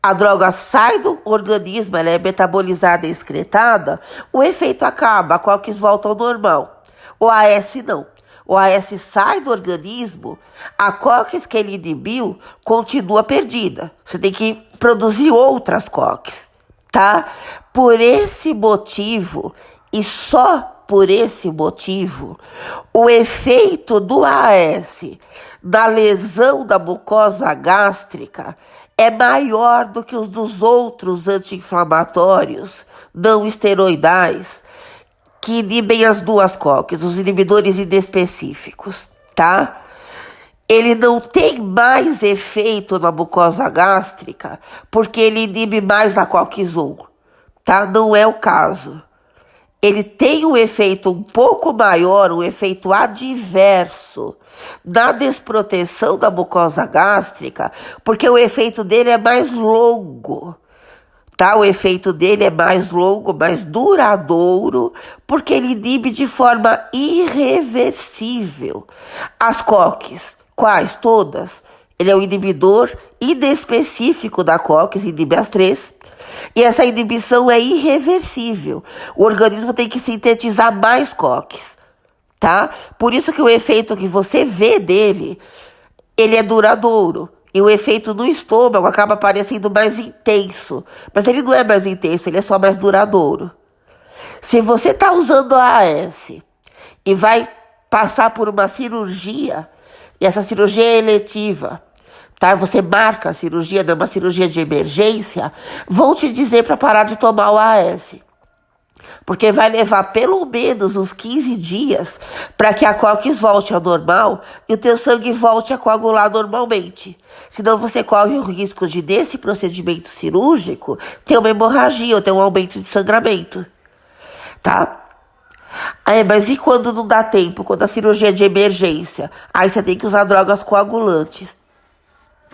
A droga sai do organismo, ela é metabolizada e excretada, o efeito acaba, a COX volta ao normal. O AS não. O AS sai do organismo, a COX que ele inibiu continua perdida. Você tem que produzir outras COX. Tá? Por esse motivo, e só por esse motivo, o efeito do AS na lesão da mucosa gástrica é maior do que os dos outros anti-inflamatórios não esteroidais que inibem as duas COX, os inibidores inespecíficos, tá? Ele não tem mais efeito na mucosa gástrica porque ele inibe mais a COX-1, tá? Não é o caso. Ele tem um efeito um pouco maior, um efeito adverso na desproteção da mucosa gástrica, porque o efeito dele é mais longo, tá? O efeito dele é mais longo, mais duradouro, porque ele inibe de forma irreversível as COX. Quais? Todas. Ele é um inibidor inespecífico da COX, inibe as três. E essa inibição é irreversível. O organismo tem que sintetizar mais COX, tá? Por isso que o efeito que você vê dele, ele é duradouro. E o efeito no estômago acaba parecendo mais intenso. Mas ele não é mais intenso, ele é só mais duradouro. Se você está usando a AS e vai passar por uma cirurgia, e essa cirurgia é eletiva, tá? Você marca a cirurgia, não é uma cirurgia de emergência, vão te dizer para parar de tomar o AS. Porque vai levar pelo menos uns 15 dias para que a COX volte ao normal e o teu sangue volte a coagular normalmente. Senão você corre o risco de, nesse procedimento cirúrgico, ter uma hemorragia ou ter um aumento de sangramento. Tá? Mas e quando não dá tempo? Quando a cirurgia é de emergência? Aí você tem que usar drogas coagulantes.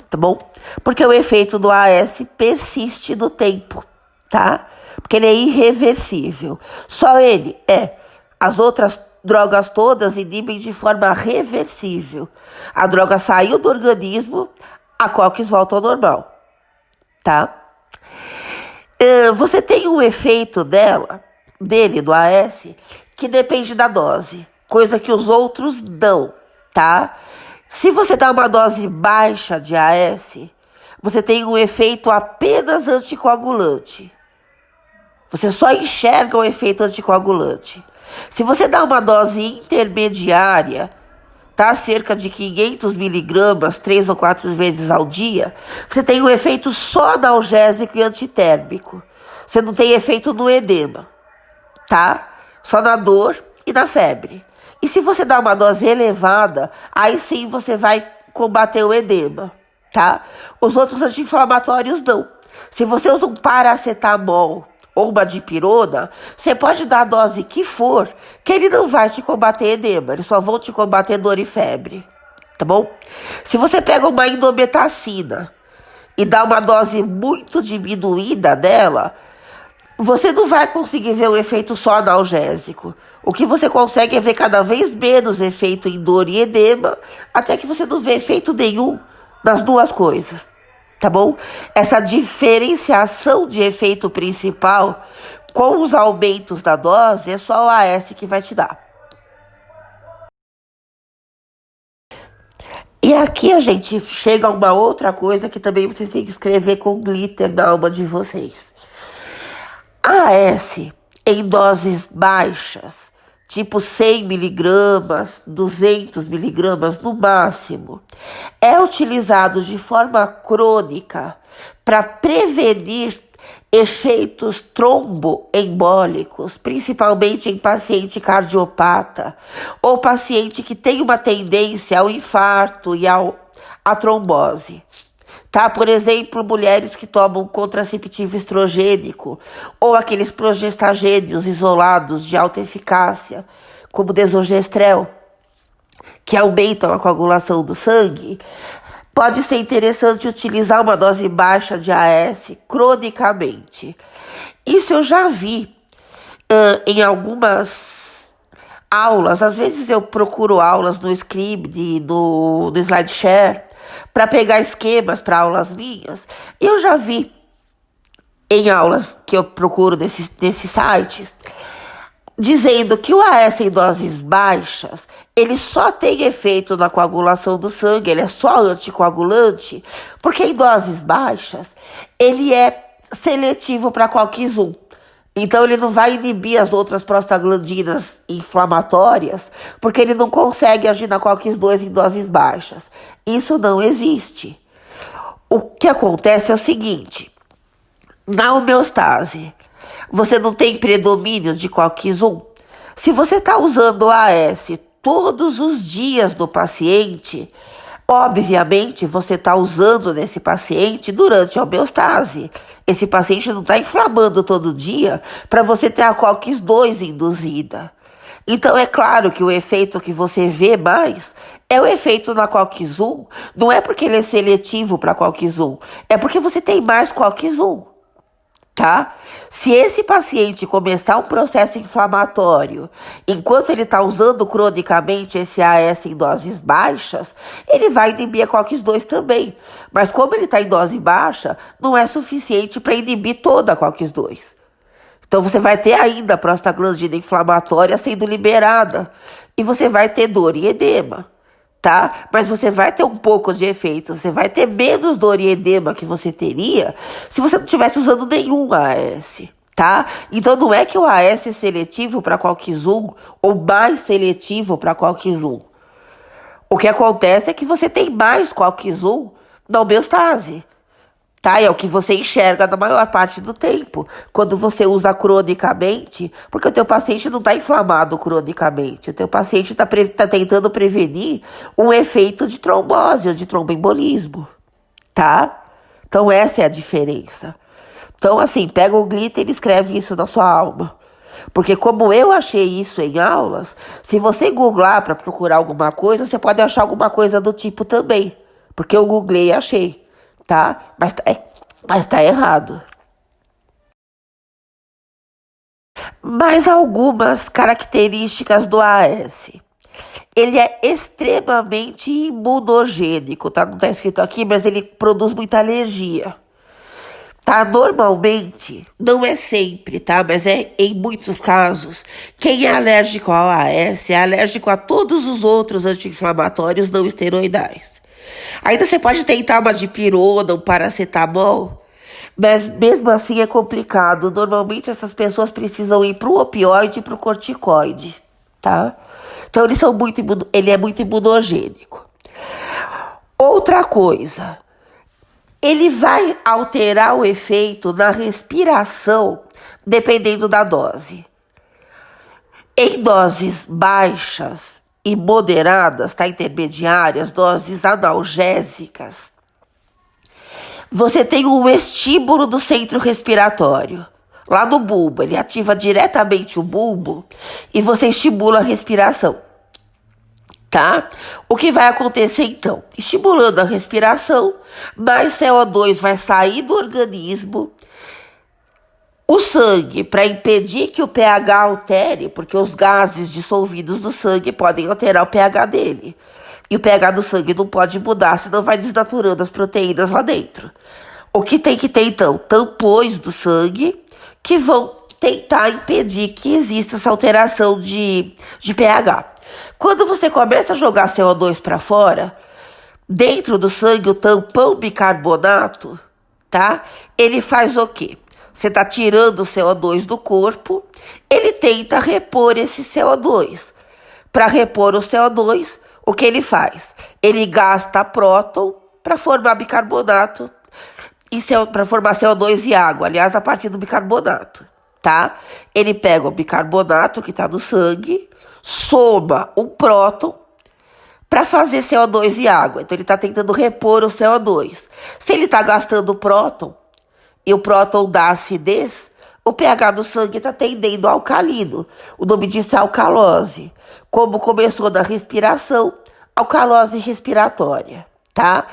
Tá bom? Porque o efeito do AS persiste no tempo, tá? Porque ele é irreversível. Só ele é. As outras drogas todas inibem de forma reversível. A droga saiu do organismo, a COX volta ao normal, tá? Você tem um efeito dele, do AS, que depende da dose, coisa que os outros dão, tá? Se você dá uma dose baixa de AS, você tem um efeito apenas anticoagulante. Você só enxerga o efeito anticoagulante. Se você dá uma dose intermediária, tá? Cerca de 500 miligramas, 3 ou 4 vezes ao dia, você tem um efeito só analgésico e antitérmico. Você não tem efeito no edema, tá? Só na dor e na febre. E se você dá uma dose elevada, aí sim você vai combater o edema, tá? Os outros anti-inflamatórios não. Se você usa um paracetamol ou uma dipirona, você pode dar a dose que for, que ele não vai te combater edema, eles só vão te combater dor e febre, tá bom? Se você pega uma indometacina e dá uma dose muito diminuída dela, você não vai conseguir ver o efeito só analgésico. O que você consegue é ver cada vez menos efeito em dor e edema, até que você não vê efeito nenhum nas duas coisas, tá bom? Essa diferenciação de efeito principal com os aumentos da dose é só o AS que vai te dar. E aqui a gente chega a uma outra coisa que também vocês têm que escrever com glitter na alma de vocês. AS em doses baixas, tipo 100 miligramas, 200 miligramas no máximo, é utilizado de forma crônica para prevenir efeitos tromboembólicos, principalmente em paciente cardiopata ou paciente que tem uma tendência ao infarto e à trombose. Tá? Por exemplo, mulheres que tomam contraceptivo estrogênico ou aqueles progestagênios isolados de alta eficácia, como desogestrel, que aumentam a coagulação do sangue, pode ser interessante utilizar uma dose baixa de AS cronicamente. Isso eu já vi em algumas aulas. Às vezes eu procuro aulas no Scribd, no SlideShare, para pegar esquemas para aulas minhas. E eu já vi em aulas que eu procuro nesses sites, dizendo que o AS em doses baixas, ele só tem efeito na coagulação do sangue, ele é só anticoagulante, porque em doses baixas, ele é seletivo para COX-1. Então ele não vai inibir as outras prostaglandinas inflamatórias, porque ele não consegue agir na COX-2 em doses baixas. Isso não existe. O que acontece é o seguinte: na homeostase, você não tem predomínio de COX-1. Se você está usando o AS todos os dias do paciente, obviamente você está usando nesse paciente durante a homeostase. Esse paciente não está inflamando todo dia para você ter a COX-2 induzida. Então é claro que o efeito que você vê mais é o efeito na COX-1. Não é porque ele é seletivo para COX-1, é porque você tem mais COX-1. Tá? Se esse paciente começar um processo inflamatório enquanto ele está usando cronicamente esse AS em doses baixas, ele vai inibir a COX-2 também. Mas como ele está em dose baixa, não é suficiente para inibir toda a COX-2. Então você vai ter ainda a prostaglandina inflamatória sendo liberada e você vai ter dor e edema. Tá? Mas você vai ter um pouco de efeito, você vai ter menos dor e edema que você teria se você não estivesse usando nenhum AS, tá? Então não é que o AS é seletivo para COX-1 ou mais seletivo para COX-1. O que acontece é que você tem mais COX-1 na homeostase, tá? É o que você enxerga na maior parte do tempo, quando você usa cronicamente, porque o teu paciente não está inflamado cronicamente, o teu paciente está tentando prevenir um efeito de trombose ou de tromboembolismo, tá? Então essa é a diferença. Então assim, pega o glitter e escreve isso na sua alma. Porque como eu achei isso em aulas, se você googlar para procurar alguma coisa, você pode achar alguma coisa do tipo também. Porque eu googlei e achei. Tá? Mas tá errado. Mais algumas características do AS. Ele é extremamente imunogênico, tá? Não tá escrito aqui, mas ele produz muita alergia. Tá? Normalmente, não é sempre, tá? Mas é em muitos casos. Quem é alérgico ao AS é alérgico a todos os outros anti-inflamatórios não esteroidais. Ainda você pode tentar uma dipirona, um paracetamol, mas mesmo assim é complicado. Normalmente essas pessoas precisam ir pro opioide e pro corticoide, tá? Então ele é muito imunogênico. Outra coisa, ele vai alterar o efeito na respiração dependendo da dose. Em doses baixas e moderadas, tá, intermediárias, doses analgésicas, você tem um estímulo do centro respiratório. Lá no bulbo, ele ativa diretamente o bulbo e você estimula a respiração, tá? O que vai acontecer então? Estimulando a respiração, mais CO2 vai sair do organismo. O sangue, para impedir que o pH altere, porque os gases dissolvidos no sangue podem alterar o pH dele. E o pH do sangue não pode mudar, senão vai desnaturando as proteínas lá dentro. O que tem que ter, então? Tampões do sangue que vão tentar impedir que exista essa alteração de pH. Quando você começa a jogar CO2 para fora, dentro do sangue, o tampão bicarbonato, tá? Ele faz o quê? Você está tirando o CO2 do corpo, ele tenta repor esse CO2. Para repor o CO2, o que ele faz? Ele gasta próton para formar bicarbonato, para formar CO2 e água, aliás, a partir do bicarbonato, tá? Ele pega o bicarbonato que está no sangue, soma um próton para fazer CO2 e água. Então, ele está tentando repor o CO2. Se ele está gastando próton, e o próton dá acidez, o pH do sangue está tendendo ao alcalino. O nome disso é alcalose. Como começou na respiração, alcalose respiratória, tá?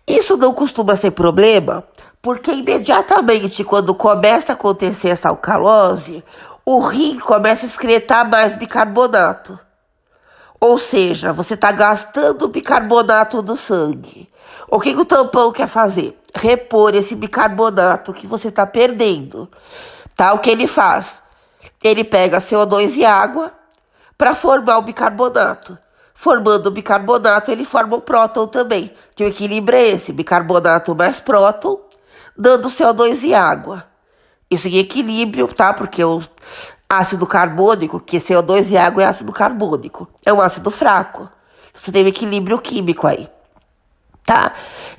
Isso não costuma ser problema, porque imediatamente quando começa a acontecer essa alcalose, o rim começa a excretar mais bicarbonato. Ou seja, você está gastando bicarbonato do sangue. O que o tampão quer fazer? Repor esse bicarbonato que você está perdendo. Tá? O que ele faz? Ele pega CO2 e água para formar o bicarbonato. Formando o bicarbonato, ele forma o próton também. Que o equilíbrio é esse, bicarbonato mais próton, dando CO2 e água. Isso em equilíbrio, tá? Porque o ácido carbônico, que CO2 e água é ácido carbônico, é um ácido fraco. Você tem um equilíbrio químico aí, tá?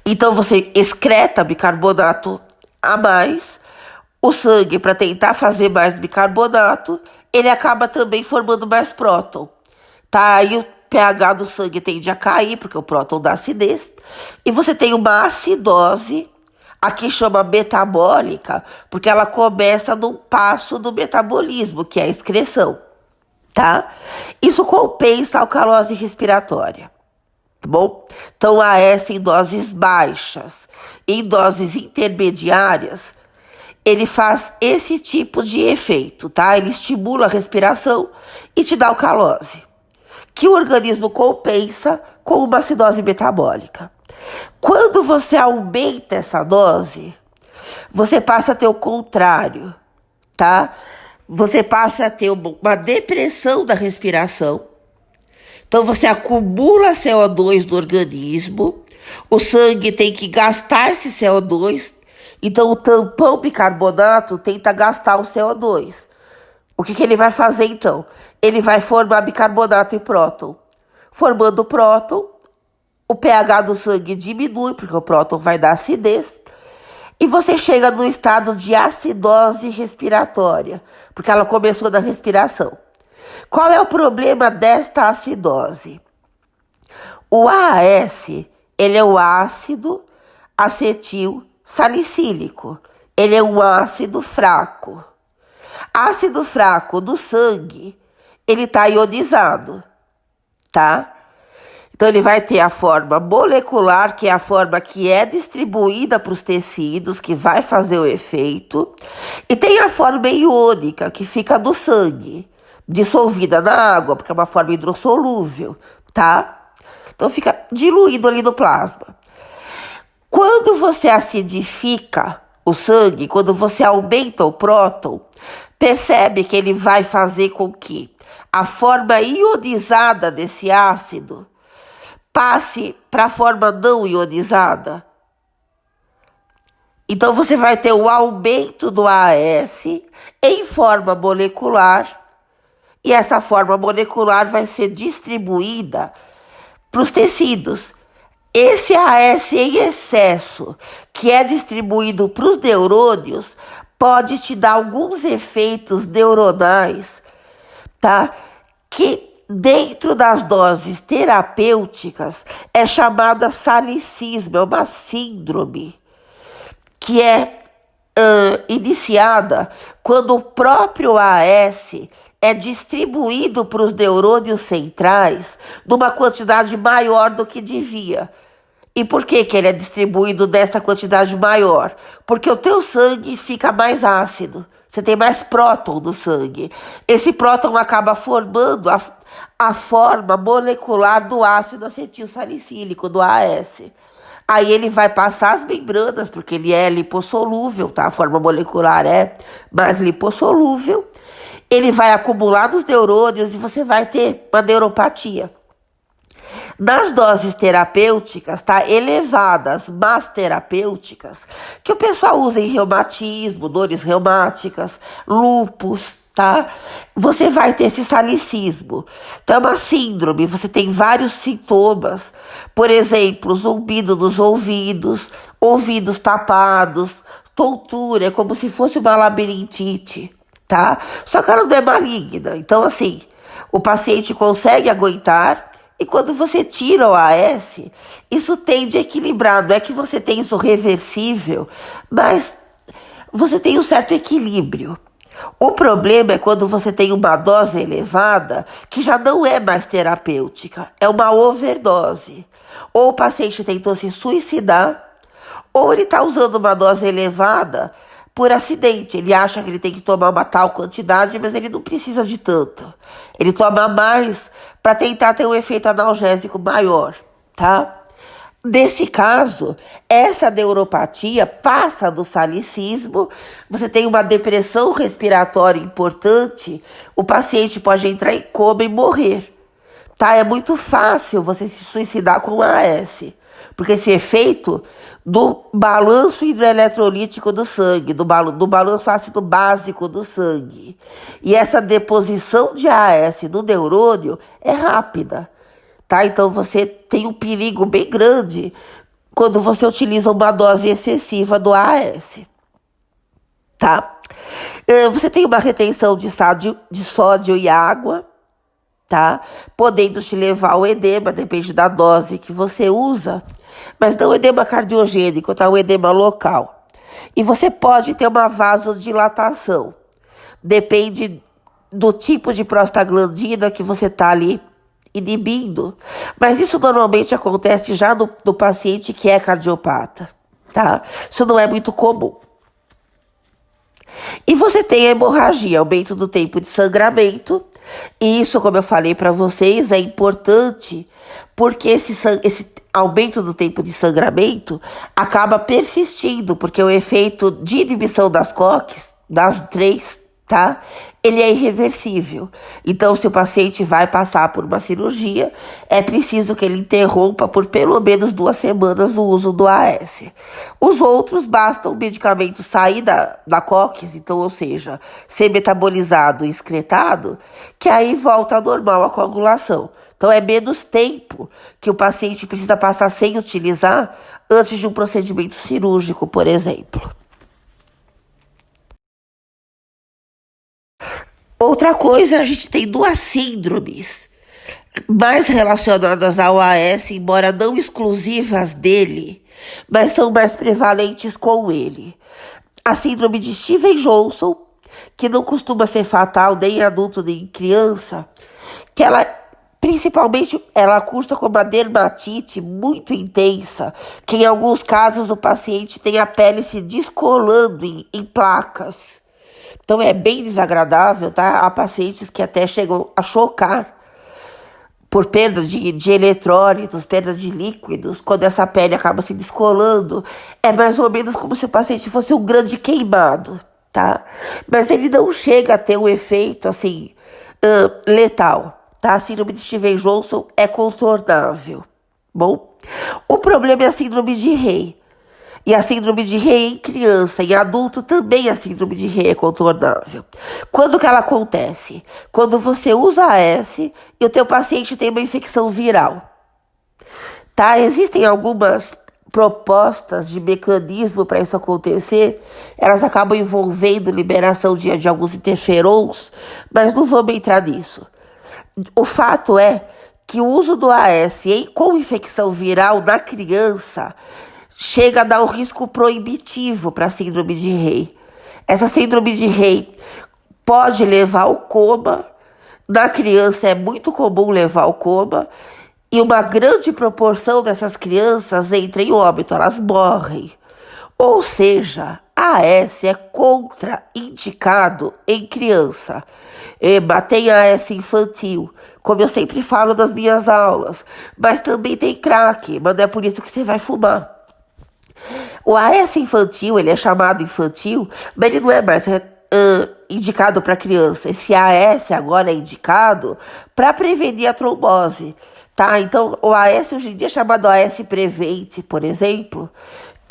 Então você excreta bicarbonato a mais, o sangue, para tentar fazer mais bicarbonato, ele acaba também formando mais próton, tá? Aí o pH do sangue tende a cair, porque o próton dá acidez, e você tem uma acidose. Aqui chama metabólica, porque ela começa num passo do metabolismo, que é a excreção, tá? Isso compensa a alcalose respiratória, tá bom? Então, AS em doses baixas, em doses intermediárias, ele faz esse tipo de efeito, tá? Ele estimula a respiração e te dá alcalose, que o organismo compensa com uma acidose metabólica. Quando você aumenta essa dose, você passa a ter o contrário, tá? Você passa a ter uma depressão da respiração. Então, você acumula CO2 no organismo, o sangue tem que gastar esse CO2, então o tampão bicarbonato tenta gastar o CO2. O que ele vai fazer, então? Ele vai formar bicarbonato e próton. Formando próton, o pH do sangue diminui, porque o próton vai dar acidez, e você chega no estado de acidose respiratória, porque ela começou na respiração. Qual é o problema desta acidose? O AAS, ele é o ácido acetil salicílico. Ele é um ácido fraco. Ácido fraco do sangue, ele está ionizado, tá? Então, ele vai ter a forma molecular, que é a forma que é distribuída para os tecidos, que vai fazer o efeito. E tem a forma iônica, que fica no sangue, dissolvida na água, porque é uma forma hidrossolúvel, tá? Então, fica diluído ali no plasma. Quando você acidifica o sangue, quando você aumenta o próton, percebe que ele vai fazer com que a forma ionizada desse ácido passe para a forma não ionizada. Então, você vai ter o aumento do AAS em forma molecular e essa forma molecular vai ser distribuída para os tecidos. Esse AS em excesso, que é distribuído para os neurônios, pode te dar alguns efeitos neuronais, tá? Que dentro das doses terapêuticas é chamada salicismo, é uma síndrome que é iniciada quando o próprio AS é distribuído para os neurônios centrais numa quantidade maior do que devia. E por que que ele é distribuído nessa quantidade maior? Porque o teu sangue fica mais ácido. Você tem mais próton no sangue. Esse próton acaba formando a forma molecular do ácido acetil salicílico, do AS. Aí ele vai passar as membranas, porque ele é lipossolúvel, tá? A forma molecular é mais lipossolúvel. Ele vai acumular nos neurônios e você vai ter uma neuropatia. Nas doses terapêuticas, tá? Elevadas, mas terapêuticas, que o pessoal usa em reumatismo, dores reumáticas, lúpus, tá? Você vai ter esse salicismo. Então é uma síndrome, você tem vários sintomas. Por exemplo, zumbido nos ouvidos, ouvidos tapados, tontura, é como se fosse uma labirintite, tá? Só que ela não é maligna. Então, assim, o paciente consegue aguentar. E quando você tira o AS, isso tende a equilibrar. Não é que você tem isso reversível, mas você tem um certo equilíbrio. O problema é quando você tem uma dose elevada que já não é mais terapêutica, é uma overdose. Ou o paciente tentou se suicidar, ou ele está usando uma dose elevada por acidente. Ele acha que ele tem que tomar uma tal quantidade, mas ele não precisa de tanto. Ele toma mais para tentar ter um efeito analgésico maior, tá? Nesse caso, essa neuropatia passa do salicismo, você tem uma depressão respiratória importante, o paciente pode entrar em coma e morrer, tá? É muito fácil você se suicidar com AS, porque esse efeito do balanço hidroeletrolítico do sangue, do balanço ácido básico do sangue, e essa deposição de AS no neurônio é rápida, tá? Então você tem um perigo bem grande quando você utiliza uma dose excessiva do AS, tá? Você tem uma retenção de sódio e água, tá? Podendo te levar ao edema, depende da dose que você usa, mas não edema cardiogênico, tá? Um edema local. E você pode ter uma vasodilatação, depende do tipo de prostaglandina que você tá ali inibindo, mas isso normalmente acontece já no paciente que é cardiopata, tá? Isso não é muito comum. E você tem a hemorragia, aumento do tempo de sangramento, e isso, como eu falei para vocês, é importante porque esse aumento do tempo de sangramento acaba persistindo, porque o efeito de inibição das COX, das três, tá? Ele é irreversível. Então, se o paciente vai passar por uma cirurgia, é preciso que ele interrompa por pelo menos 2 semanas o uso do AS. Os outros, basta o medicamento sair da COX, então, ou seja, ser metabolizado e excretado, que aí volta ao normal a coagulação. Então, é menos tempo que o paciente precisa passar sem utilizar antes de um procedimento cirúrgico, por exemplo. Outra coisa, a gente tem 2 síndromes mais relacionadas ao AS, embora não exclusivas dele, mas são mais prevalentes com ele. A síndrome de Stevens-Johnson, que não costuma ser fatal nem em adulto nem em criança, que principalmente ela cursa com uma dermatite muito intensa, que em alguns casos o paciente tem a pele se descolando em placas. Então é bem desagradável, tá? Há pacientes que até chegam a chocar por perda de eletrólitos, perda de líquidos, quando essa pele acaba se descolando. É mais ou menos como se o paciente fosse um grande queimado, tá? Mas ele não chega a ter um efeito, assim, letal, tá? A síndrome de Stevens-Johnson é contornável, bom? O problema é a síndrome de Rey. E a síndrome de Rey em criança, em adulto também a síndrome de Rey é contornável. Quando que ela acontece? Quando você usa AS e o teu paciente tem uma infecção viral. Tá? Existem algumas propostas de mecanismo para isso acontecer, elas acabam envolvendo liberação de alguns interferons, mas não vamos entrar nisso. O fato é que o uso do AS com infecção viral na criança chega a dar um risco proibitivo para a síndrome de Rey. Essa síndrome de Rey pode levar ao coma, na criança é muito comum levar ao coma, e uma grande proporção dessas crianças entra em óbito, elas morrem. Ou seja, AS é contraindicado em criança. Tem AS infantil, como eu sempre falo nas minhas aulas, mas também tem crack, mas não é por isso que você vai fumar. O AS infantil, ele é chamado infantil, mas ele não é mais indicado para criança. Esse AS agora é indicado para prevenir a trombose, tá? Então, o AS hoje em dia é chamado AS Prevent, por exemplo,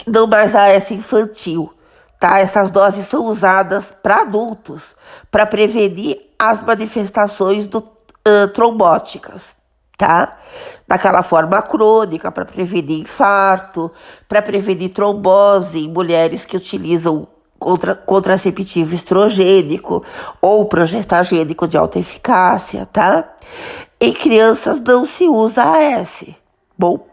não mais AS infantil, tá? Essas doses são usadas para adultos, para prevenir as manifestações trombóticas, tá? Daquela forma crônica, para prevenir infarto, para prevenir trombose em mulheres que utilizam contraceptivo estrogênico ou progestagênico de alta eficácia, tá? Em crianças não se usa AS. Bom,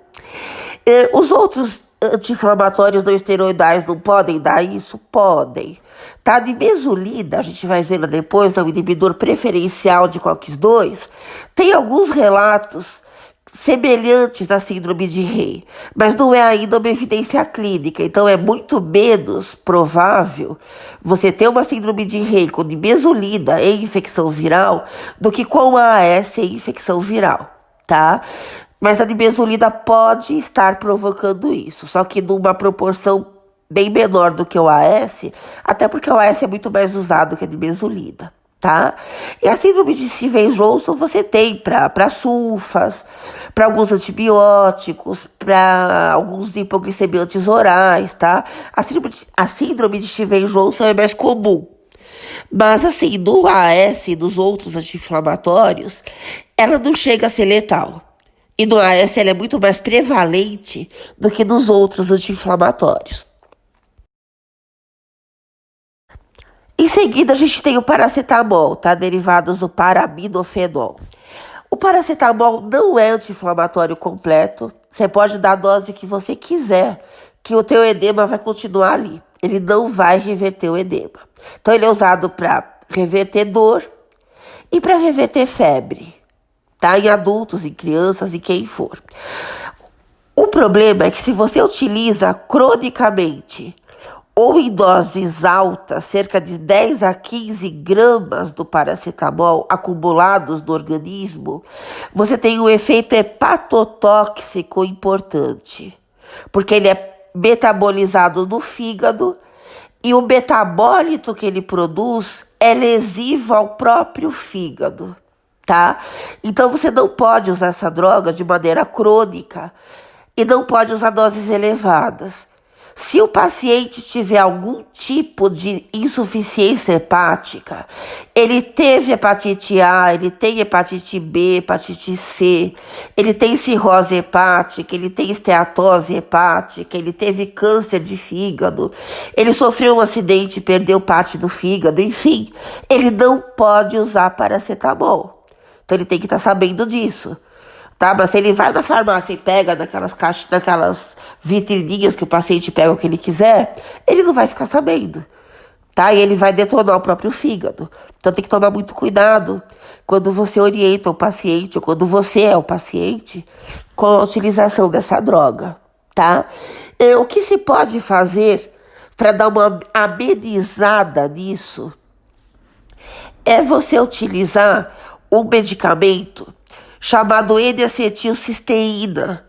os outros anti-inflamatórios não esteroidais não podem dar isso? Podem. Tá? De mesolida, a gente vai vendo depois, é o inibidor preferencial de COX-2, tem alguns relatos semelhantes à síndrome de Rey, mas não é ainda uma evidência clínica, então é muito menos provável você ter uma síndrome de Rey com nimesulida em infecção viral do que com a AS em infecção viral, tá? Mas a nimesulida pode estar provocando isso, só que numa proporção bem menor do que o AS, até porque o AS é muito mais usado que a nimesulida, tá? E a síndrome de Stevens-Johnson você tem para sulfas, para alguns antibióticos, para alguns hipoglicemiantes orais, tá? A síndrome de Stevens-Johnson é mais comum. Mas assim, no AS e nos outros anti-inflamatórios, ela não chega a ser letal. E no AS ela é muito mais prevalente do que nos outros anti-inflamatórios. Em seguida, a gente tem o paracetamol, tá? Derivados do paraminofenol. O paracetamol não é anti-inflamatório completo. Você pode dar a dose que você quiser, que o teu edema vai continuar ali. Ele não vai reverter o edema. Então, ele é usado para reverter dor e para reverter febre, tá? Em adultos, em crianças e quem for. O problema é que se você utiliza cronicamente ou em doses altas, cerca de 10 a 15 gramas do paracetamol acumulados no organismo, você tem um efeito hepatotóxico importante, porque ele é metabolizado no fígado e o metabólito que ele produz é lesivo ao próprio fígado, tá? Então você não pode usar essa droga de maneira crônica e não pode usar doses elevadas. Se o paciente tiver algum tipo de insuficiência hepática, ele teve hepatite A, ele tem hepatite B, hepatite C, ele tem cirrose hepática, ele tem esteatose hepática, ele teve câncer de fígado, ele sofreu um acidente e perdeu parte do fígado, enfim, ele não pode usar paracetamol. Então ele tem que estar sabendo disso. Tá? Mas se ele vai na farmácia e pega naquelas caixas, naquelas vitrininhas que o paciente pega o que ele quiser, ele não vai ficar sabendo, tá? E ele vai detonar o próprio fígado. Então tem que tomar muito cuidado quando você orienta o paciente, ou quando você é o paciente, com a utilização dessa droga, tá? O que se pode fazer para dar uma amenizada nisso é você utilizar um medicamento chamado N-acetilcisteína,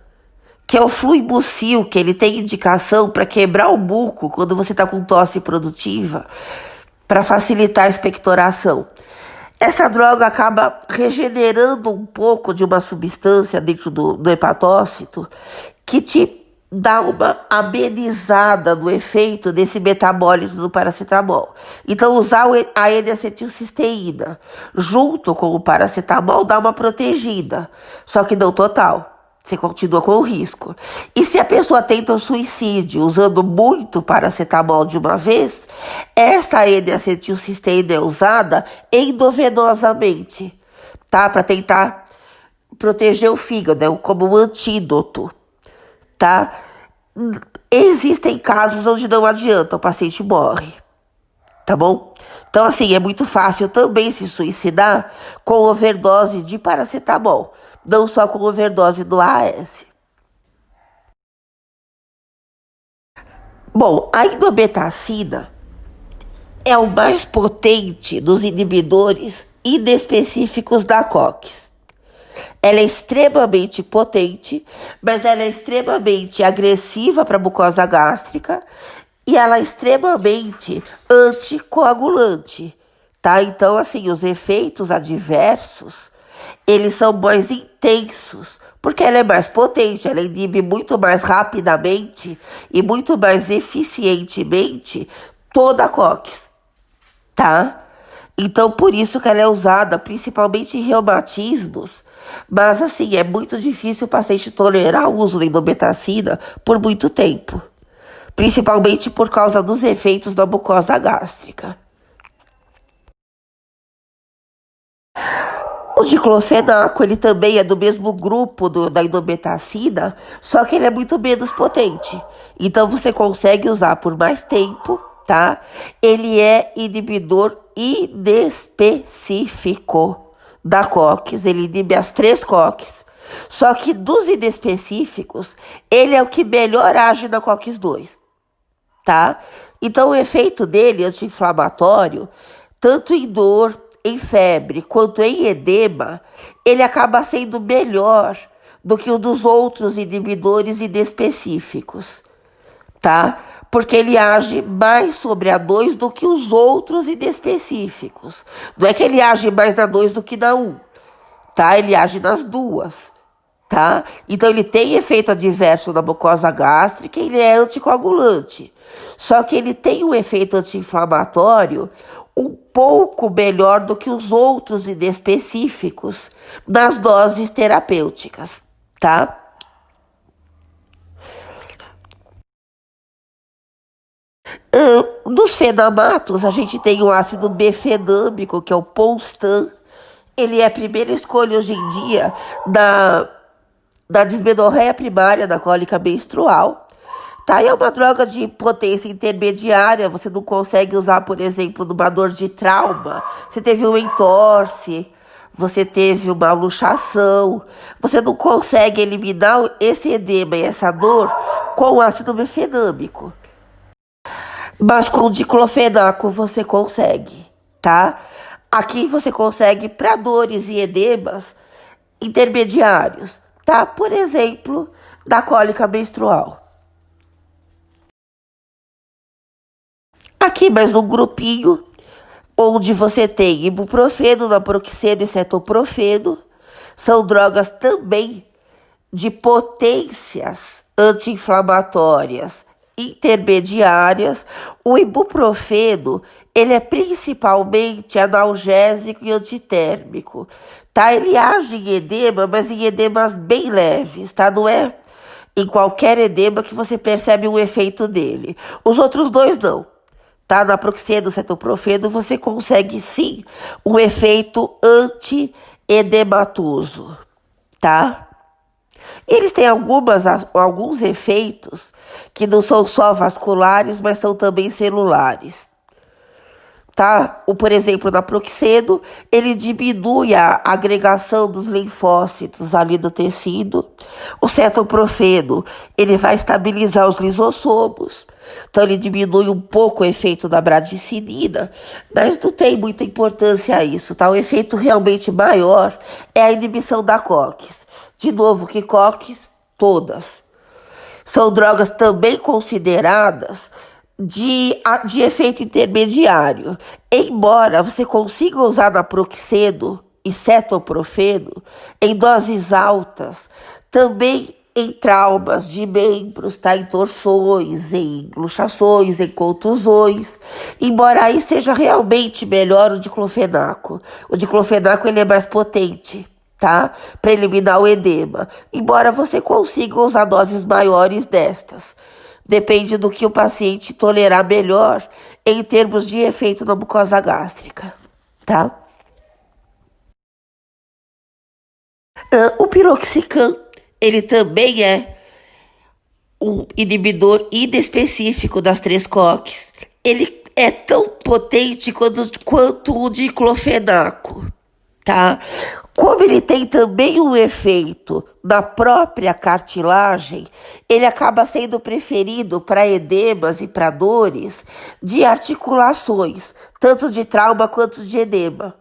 que é o Fluimucil, que ele tem indicação para quebrar o muco quando você está com tosse produtiva, para facilitar a expectoração. Essa droga acaba regenerando um pouco de uma substância dentro do hepatócito que te dá uma amenizada no efeito desse metabólito do paracetamol. Então, usar a N-acetilcisteína junto com o paracetamol dá uma protegida, só que não total. Você continua com o risco. E se a pessoa tenta o suicídio usando muito paracetamol de uma vez, essa N-acetilcisteína é usada endovenosamente, tá? Para tentar proteger o fígado, como um antídoto, tá? Existem casos onde não adianta, o paciente morre, tá bom? Então, assim, é muito fácil também se suicidar com overdose de paracetamol, não só com overdose do AS. Bom, a indometacina é o mais potente dos inibidores inespecíficos da COX. Ela é extremamente potente, mas ela é extremamente agressiva para a mucosa gástrica e ela é extremamente anticoagulante, tá? Então, assim, os efeitos adversos, eles são mais intensos, porque ela é mais potente, ela inibe muito mais rapidamente e muito mais eficientemente toda a COX, tá? Então, por isso que ela é usada principalmente em reumatismos, mas assim, é muito difícil o paciente tolerar o uso da indometacina por muito tempo, principalmente por causa dos efeitos da mucosa gástrica. O diclofenaco, ele também é do mesmo grupo da indometacina, só que ele é muito menos potente. Então, você consegue usar por mais tempo, tá? Ele é inibidor inespecífico da COX, ele inibe as 3 COX. Só que dos inespecíficos, ele é o que melhor age na COX-2, tá? Então, o efeito dele, anti-inflamatório, tanto em dor, em febre, quanto em edema, ele acaba sendo melhor do que o dos outros inibidores inespecíficos, tá? Porque ele age mais sobre a 2 do que os outros inespecíficos. Não é que ele age mais na 2 do que na 1, tá? Ele age nas duas, tá? Então, ele tem efeito adverso na mucosa gástrica e ele é anticoagulante. Só que ele tem um efeito anti-inflamatório um pouco melhor do que os outros inespecíficos nas doses terapêuticas, tá? Nos fenamatos, a gente tem o ácido befenâmico, que é o Ponstan. Ele é a primeira escolha hoje em dia da dismenorreia primária, da cólica menstrual. Tá, é uma droga de potência intermediária, você não consegue usar, por exemplo, numa dor de trauma. Você teve um entorse, você teve uma luxação, você não consegue eliminar esse edema e essa dor com ácido befenâmico. Mas com diclofenaco você consegue, tá? Aqui você consegue para dores e edemas intermediários, tá? Por exemplo, da cólica menstrual. Aqui mais um grupinho onde você tem ibuprofeno, naproxeno e cetoprofeno. São drogas também de potências anti-inflamatórias intermediárias. O ibuprofeno, ele é principalmente analgésico e antitérmico, tá? Ele age em edema, mas em edemas bem leves, tá? Não é em qualquer edema que você percebe o efeito dele. Os outros dois não. Tá? Naproxeno, cetoprofeno, você consegue sim um efeito anti-edematoso, tá? Eles têm alguns efeitos que não são só vasculares, mas são também celulares, tá? Por exemplo, o naproxeno, ele diminui a agregação dos linfócitos ali do tecido. O cetoprofeno, ele vai estabilizar os lisossomos. Então, ele diminui um pouco o efeito da bradicinina, mas não tem muita importância isso, tá? O efeito realmente maior é a inibição da COX. De novo, que COX? Todas. São drogas também consideradas de efeito intermediário. Embora você consiga usar naproxeno e cetoprofeno em doses altas, também em traumas de membros, tá? Em torções, em luxações, em contusões, embora aí seja realmente melhor o diclofenaco. O diclofenaco ele é mais potente, tá? Para eliminar o edema, embora você consiga usar doses maiores destas. Depende do que o paciente tolerar melhor em termos de efeito na mucosa gástrica, tá? O piroxicam, ele também é um inibidor inespecífico das 3-COX. Ele é tão potente quanto o diclofenaco, tá? Como ele tem também um efeito na própria cartilagem, ele acaba sendo preferido para edemas e para dores de articulações, tanto de trauma quanto de edema.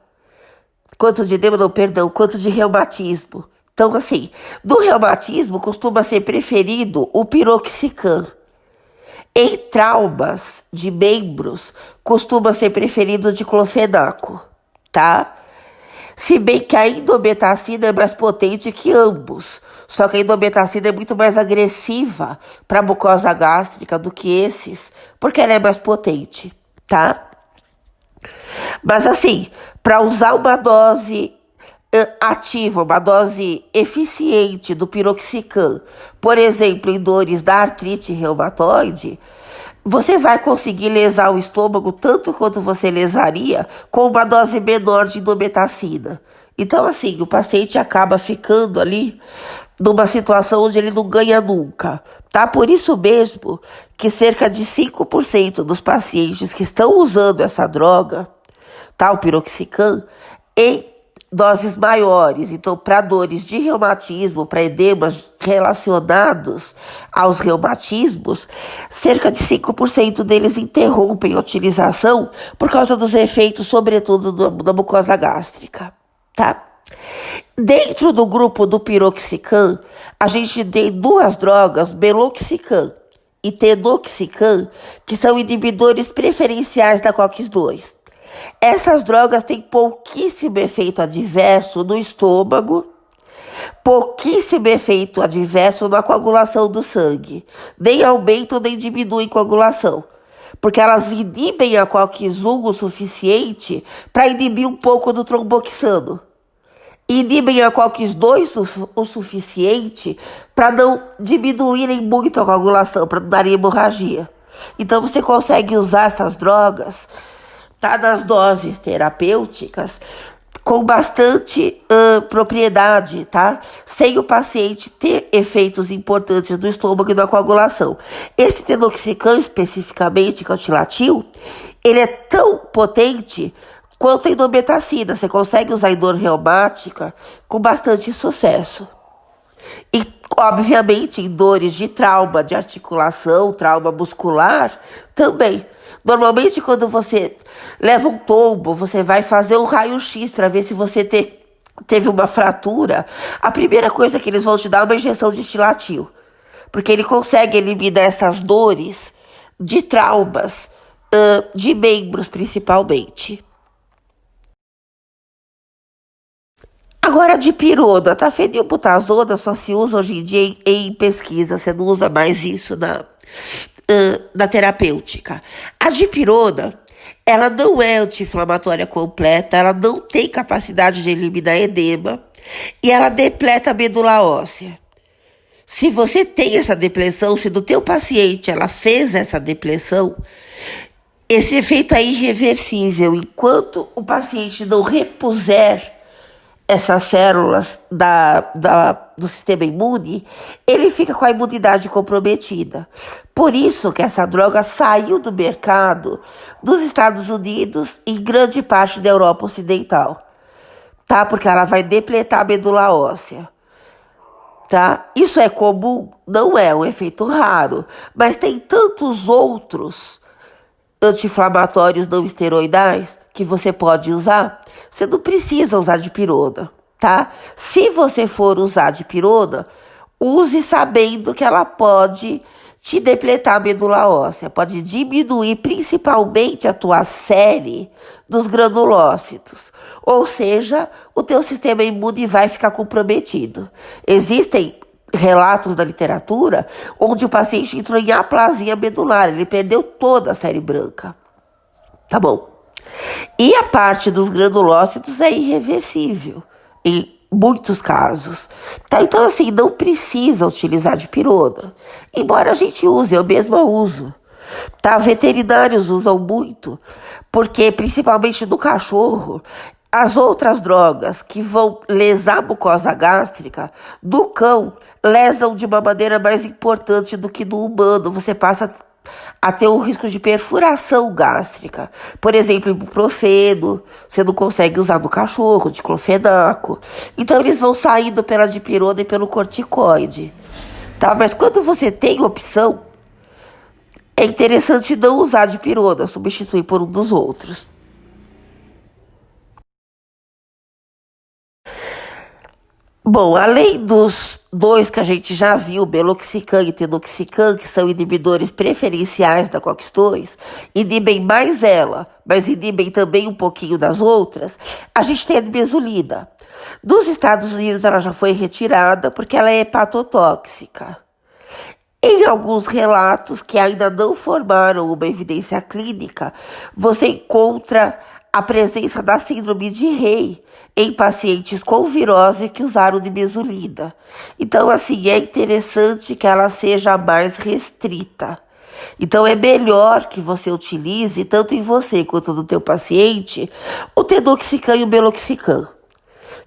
Quanto de reumatismo. Então, assim, no reumatismo costuma ser preferido o piroxicam. Em traumas de membros, costuma ser preferido o diclofenaco, tá? Se bem que a indometacina é mais potente que ambos. Só que a indometacina é muito mais agressiva para a mucosa gástrica do que esses, porque ela é mais potente, tá? Mas assim, para usar uma dose ativa, uma dose eficiente do piroxicam, por exemplo, em dores da artrite reumatoide, você vai conseguir lesar o estômago tanto quanto você lesaria com uma dose menor de indometacina. Então, assim, o paciente acaba ficando ali numa situação onde ele não ganha nunca, tá? Por isso mesmo que cerca de 5% dos pacientes que estão usando essa droga, tá? O piroxicam, em doses maiores, então para dores de reumatismo, para edemas relacionados aos reumatismos, cerca de 5% deles interrompem a utilização por causa dos efeitos, sobretudo da mucosa gástrica, tá? Dentro do grupo do piroxicam, a gente tem duas drogas, meloxicam e tenoxicam, que são inibidores preferenciais da COX-2. Essas drogas têm pouquíssimo efeito adverso no estômago, pouquíssimo efeito adverso na coagulação do sangue. Nem aumentam nem diminuem coagulação, porque elas inibem a COX-1 o suficiente para inibir um pouco do tromboxano. Inibem a COX-2 o suficiente para não diminuírem muito a coagulação, para não dar hemorragia. Então você consegue usar essas drogas, tá, nas doses terapêuticas com bastante propriedade, tá? Sem o paciente ter efeitos importantes no estômago e na coagulação. Esse tenoxicam especificamente, que é o tilatil, ele é tão potente quanto a indometacina. Você consegue usar em dor reumática com bastante sucesso. E, obviamente, em dores de trauma, de articulação, trauma muscular, também. Normalmente, quando você leva um tombo, você vai fazer um raio-x para ver se você teve uma fratura. A primeira coisa que eles vão te dar é uma injeção de tilatil, porque ele consegue eliminar essas dores de traumas, de membros principalmente. Agora, a dipirona, tá? Fenilbutazona só se usa hoje em dia em pesquisa, você não usa mais isso na terapêutica. A dipirona, ela não é anti-inflamatória completa, ela não tem capacidade de eliminar edema e ela depleta a medula óssea. Se você tem essa depressão, se do teu paciente ela fez essa depressão, esse efeito é irreversível. Enquanto o paciente não repuser essas células do sistema imune, ele fica com a imunidade comprometida. Por isso que essa droga saiu do mercado dos Estados Unidos e grande parte da Europa Ocidental, tá? Porque ela vai depletar a medula óssea, tá? Isso é comum? Não é um efeito raro, mas tem tantos outros anti-inflamatórios não esteroidais que você pode usar. Você não precisa usar dipirona, tá? Se você for usar dipirona, use sabendo que ela pode te depletar a medula óssea, pode diminuir principalmente a tua série dos granulócitos. Ou seja, o teu sistema imune vai ficar comprometido. Existem relatos da literatura onde o paciente entrou em aplasia medular, ele perdeu toda a série branca. Tá bom. E a parte dos granulócitos é irreversível, em muitos casos. Tá? Então, assim, não precisa utilizar dipirona. Embora a gente use, eu mesma uso. Tá? Veterinários usam muito, porque principalmente no cachorro, as outras drogas que vão lesar a mucosa gástrica, do cão, lesam de uma maneira mais importante do que no humano. Você passa a ter um risco de perfuração gástrica. Por exemplo, ibuprofeno, você não consegue usar no cachorro, diclofenaco. Então eles vão saindo pela dipirona e pelo corticoide. Tá? Mas quando você tem opção, é interessante não usar dipirona, substituir por um dos outros. Bom, além dos dois que a gente já viu, meloxicam e tenoxicam, que são inibidores preferenciais da COX-2, inibem mais ela, mas inibem também um pouquinho das outras, a gente tem a nimesulida. Nos Estados Unidos ela já foi retirada porque ela é hepatotóxica. Em alguns relatos que ainda não formaram uma evidência clínica, você encontra a presença da síndrome de Rey em pacientes com virose que usaram nimesulida. Então, assim, é interessante que ela seja mais restrita. Então, é melhor que você utilize, tanto em você quanto no teu paciente, o tenoxicam e o meloxicam,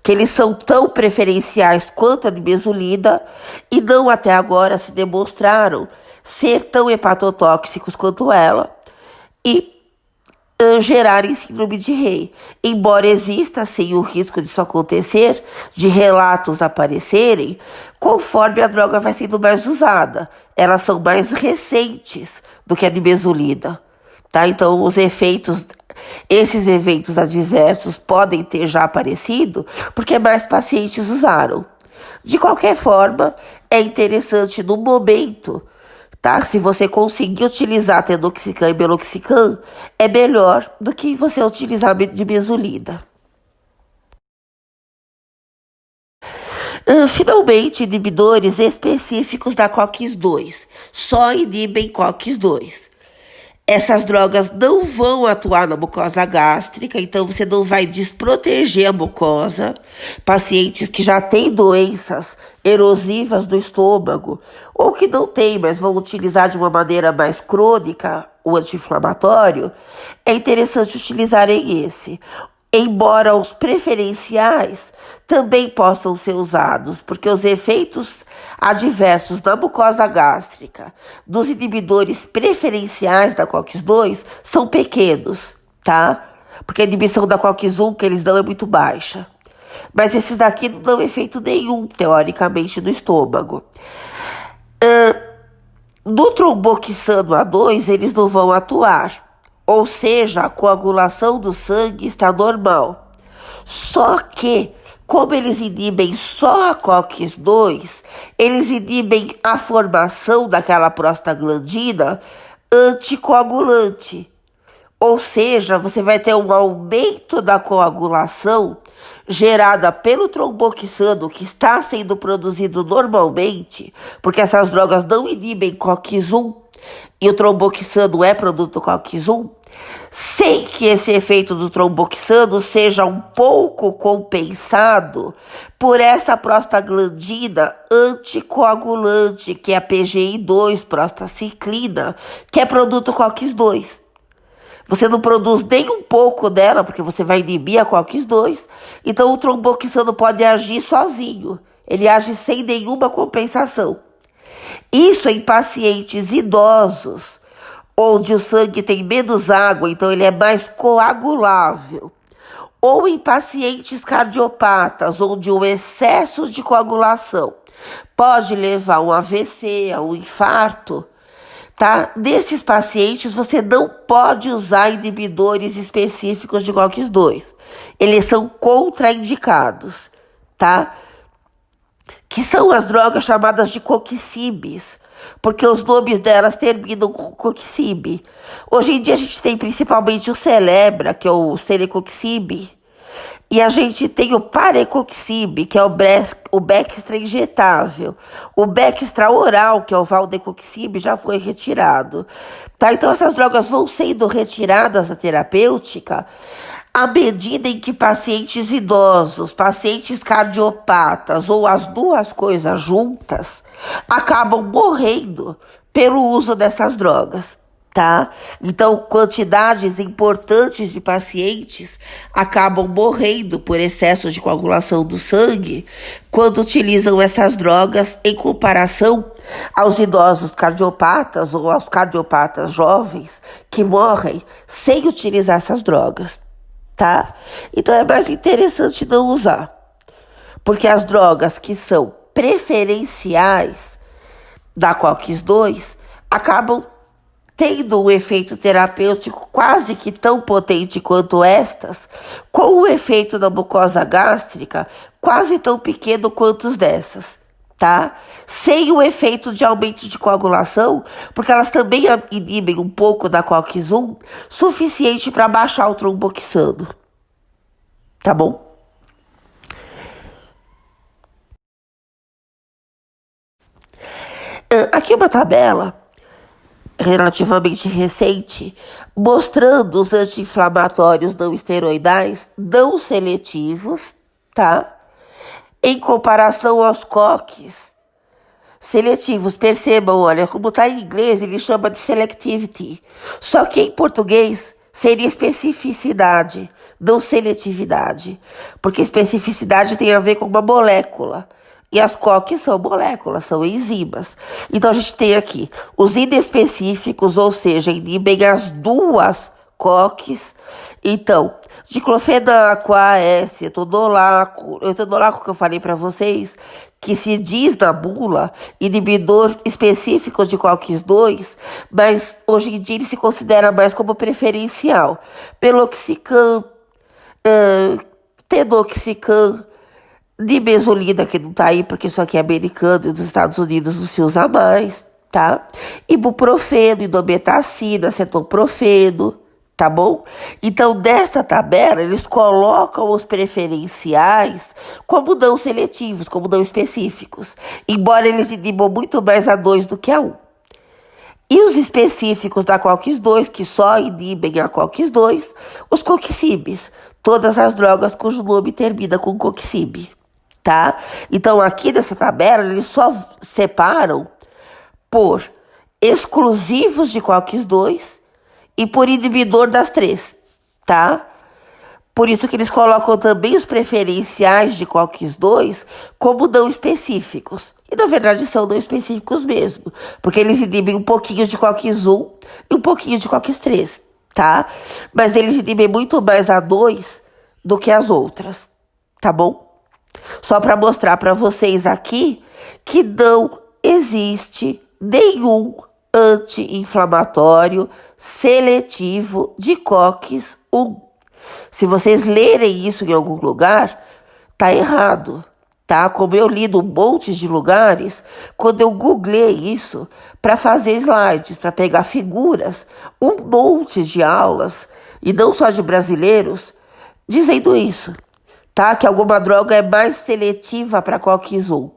que eles são tão preferenciais quanto a nimesulida e não até agora se demonstraram ser tão hepatotóxicos quanto ela e gerarem síndrome de Rey. Embora exista, sim, o risco disso acontecer, de relatos aparecerem, conforme a droga vai sendo mais usada. Elas são mais recentes do que a nimesulida. Tá? Então, esses eventos adversos podem ter já aparecido porque mais pacientes usaram. De qualquer forma, é interessante no momento, tá? Se você conseguir utilizar tenoxicam e meloxicam, é melhor do que você utilizar nimesulida. Finalmente, inibidores específicos da COX-2. Só inibem COX-2. Essas drogas não vão atuar na mucosa gástrica, então você não vai desproteger a mucosa. Pacientes que já têm doenças erosivas do estômago, ou que não têm, mas vão utilizar de uma maneira mais crônica o anti-inflamatório, é interessante utilizarem esse. Embora os preferenciais também possam ser usados, porque os efeitos adversos da mucosa gástrica dos inibidores preferenciais da COX-2 são pequenos, tá? Porque a inibição da COX-1 que eles dão é muito baixa. Mas esses daqui não dão efeito nenhum, teoricamente, no estômago. No tromboxano A2, eles não vão atuar. Ou seja, a coagulação do sangue está normal. Só que, como eles inibem só a COX-2, eles inibem a formação daquela prostaglandina anticoagulante. Ou seja, você vai ter um aumento da coagulação gerada pelo tromboxano que está sendo produzido normalmente, porque essas drogas não inibem COX-1 e o tromboxano é produto COX-1, sem que esse efeito do tromboxano seja um pouco compensado por essa prostaglandina anticoagulante, que é a PGI2, prostaciclina, que é produto COX-2. Você não produz nem um pouco dela, porque você vai inibir a COX-2, então o tromboxano pode agir sozinho, ele age sem nenhuma compensação. Isso em pacientes idosos, onde o sangue tem menos água, então ele é mais coagulável. Ou em pacientes cardiopatas, onde o excesso de coagulação pode levar a um AVC, a um infarto, tá? Nesses pacientes, você não pode usar inibidores específicos de COX-2. Eles são contraindicados, tá? Que são as drogas chamadas de coxibes, porque os nomes delas terminam com coxib. Hoje em dia a gente tem principalmente o Celebra, que é o celecoxib, E a gente tem o parecoxib, que é o Bextra injetável. O Bextra oral, que é o valdecoxib, já foi retirado. Tá? Então essas drogas vão sendo retiradas da terapêutica à medida em que pacientes idosos, pacientes cardiopatas ou as duas coisas juntas acabam morrendo pelo uso dessas drogas. Tá? Então, quantidades importantes de pacientes acabam morrendo por excesso de coagulação do sangue quando utilizam essas drogas em comparação aos idosos cardiopatas ou aos cardiopatas jovens que morrem sem utilizar essas drogas, tá? Então, é mais interessante não usar, porque as drogas que são preferenciais da COX-2 acabam tendo um efeito terapêutico quase que tão potente quanto estas, com o efeito da mucosa gástrica quase tão pequeno quanto os dessas, tá? Sem o efeito de aumento de coagulação, porque elas também inibem um pouco da COX-1, suficiente para baixar o tromboxano, tá bom? Aqui uma tabela relativamente recente, mostrando os anti-inflamatórios não esteroidais não seletivos, tá? Em comparação aos COX seletivos. Percebam, olha, como tá em inglês, ele chama de selectivity. Só que em português seria especificidade, não seletividade. Porque especificidade tem a ver com uma molécula. E as COX são moléculas, são enzimas. Então a gente tem aqui os inespecíficos, ou seja, inibem as duas COX. Então, diclofenaco, AS, etodolaco que eu falei para vocês, que se diz na bula inibidor específico de COX-2, mas hoje em dia ele se considera mais como preferencial. Peloxicam, tenoxicam, nimesulida, que não tá aí porque isso aqui é americano e nos Estados Unidos não se usa mais, tá? Ibuprofeno, indometacina, cetoprofeno, tá bom? Então, nessa tabela, eles colocam os preferenciais como não seletivos, como não específicos, embora eles inibam muito mais a 2 do que a 1. E os específicos da COX-2, que só inibem a COX-2, os coxibs, todas as drogas cujo nome termina com coxib, tá? Então, aqui nessa tabela, eles só separam por exclusivos de COX-2 e por inibidor das 3, tá? Por isso que eles colocam também os preferenciais de COX-2 como não específicos. E, na verdade, são não específicos mesmo, porque eles inibem um pouquinho de COX-1 e um pouquinho de COX-3, tá? Mas eles inibem muito mais a 2 do que as outras, tá bom? Só para mostrar para vocês aqui que não existe nenhum anti-inflamatório seletivo de COX-1. Se vocês lerem isso em algum lugar, tá errado, tá? Como eu li num monte de lugares, quando eu googlei isso para fazer slides, para pegar figuras, um monte de aulas, e não só de brasileiros, dizendo isso, tá? Que alguma droga é mais seletiva para COX-1,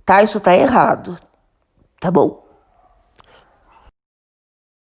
tá? Isso tá errado, tá bom?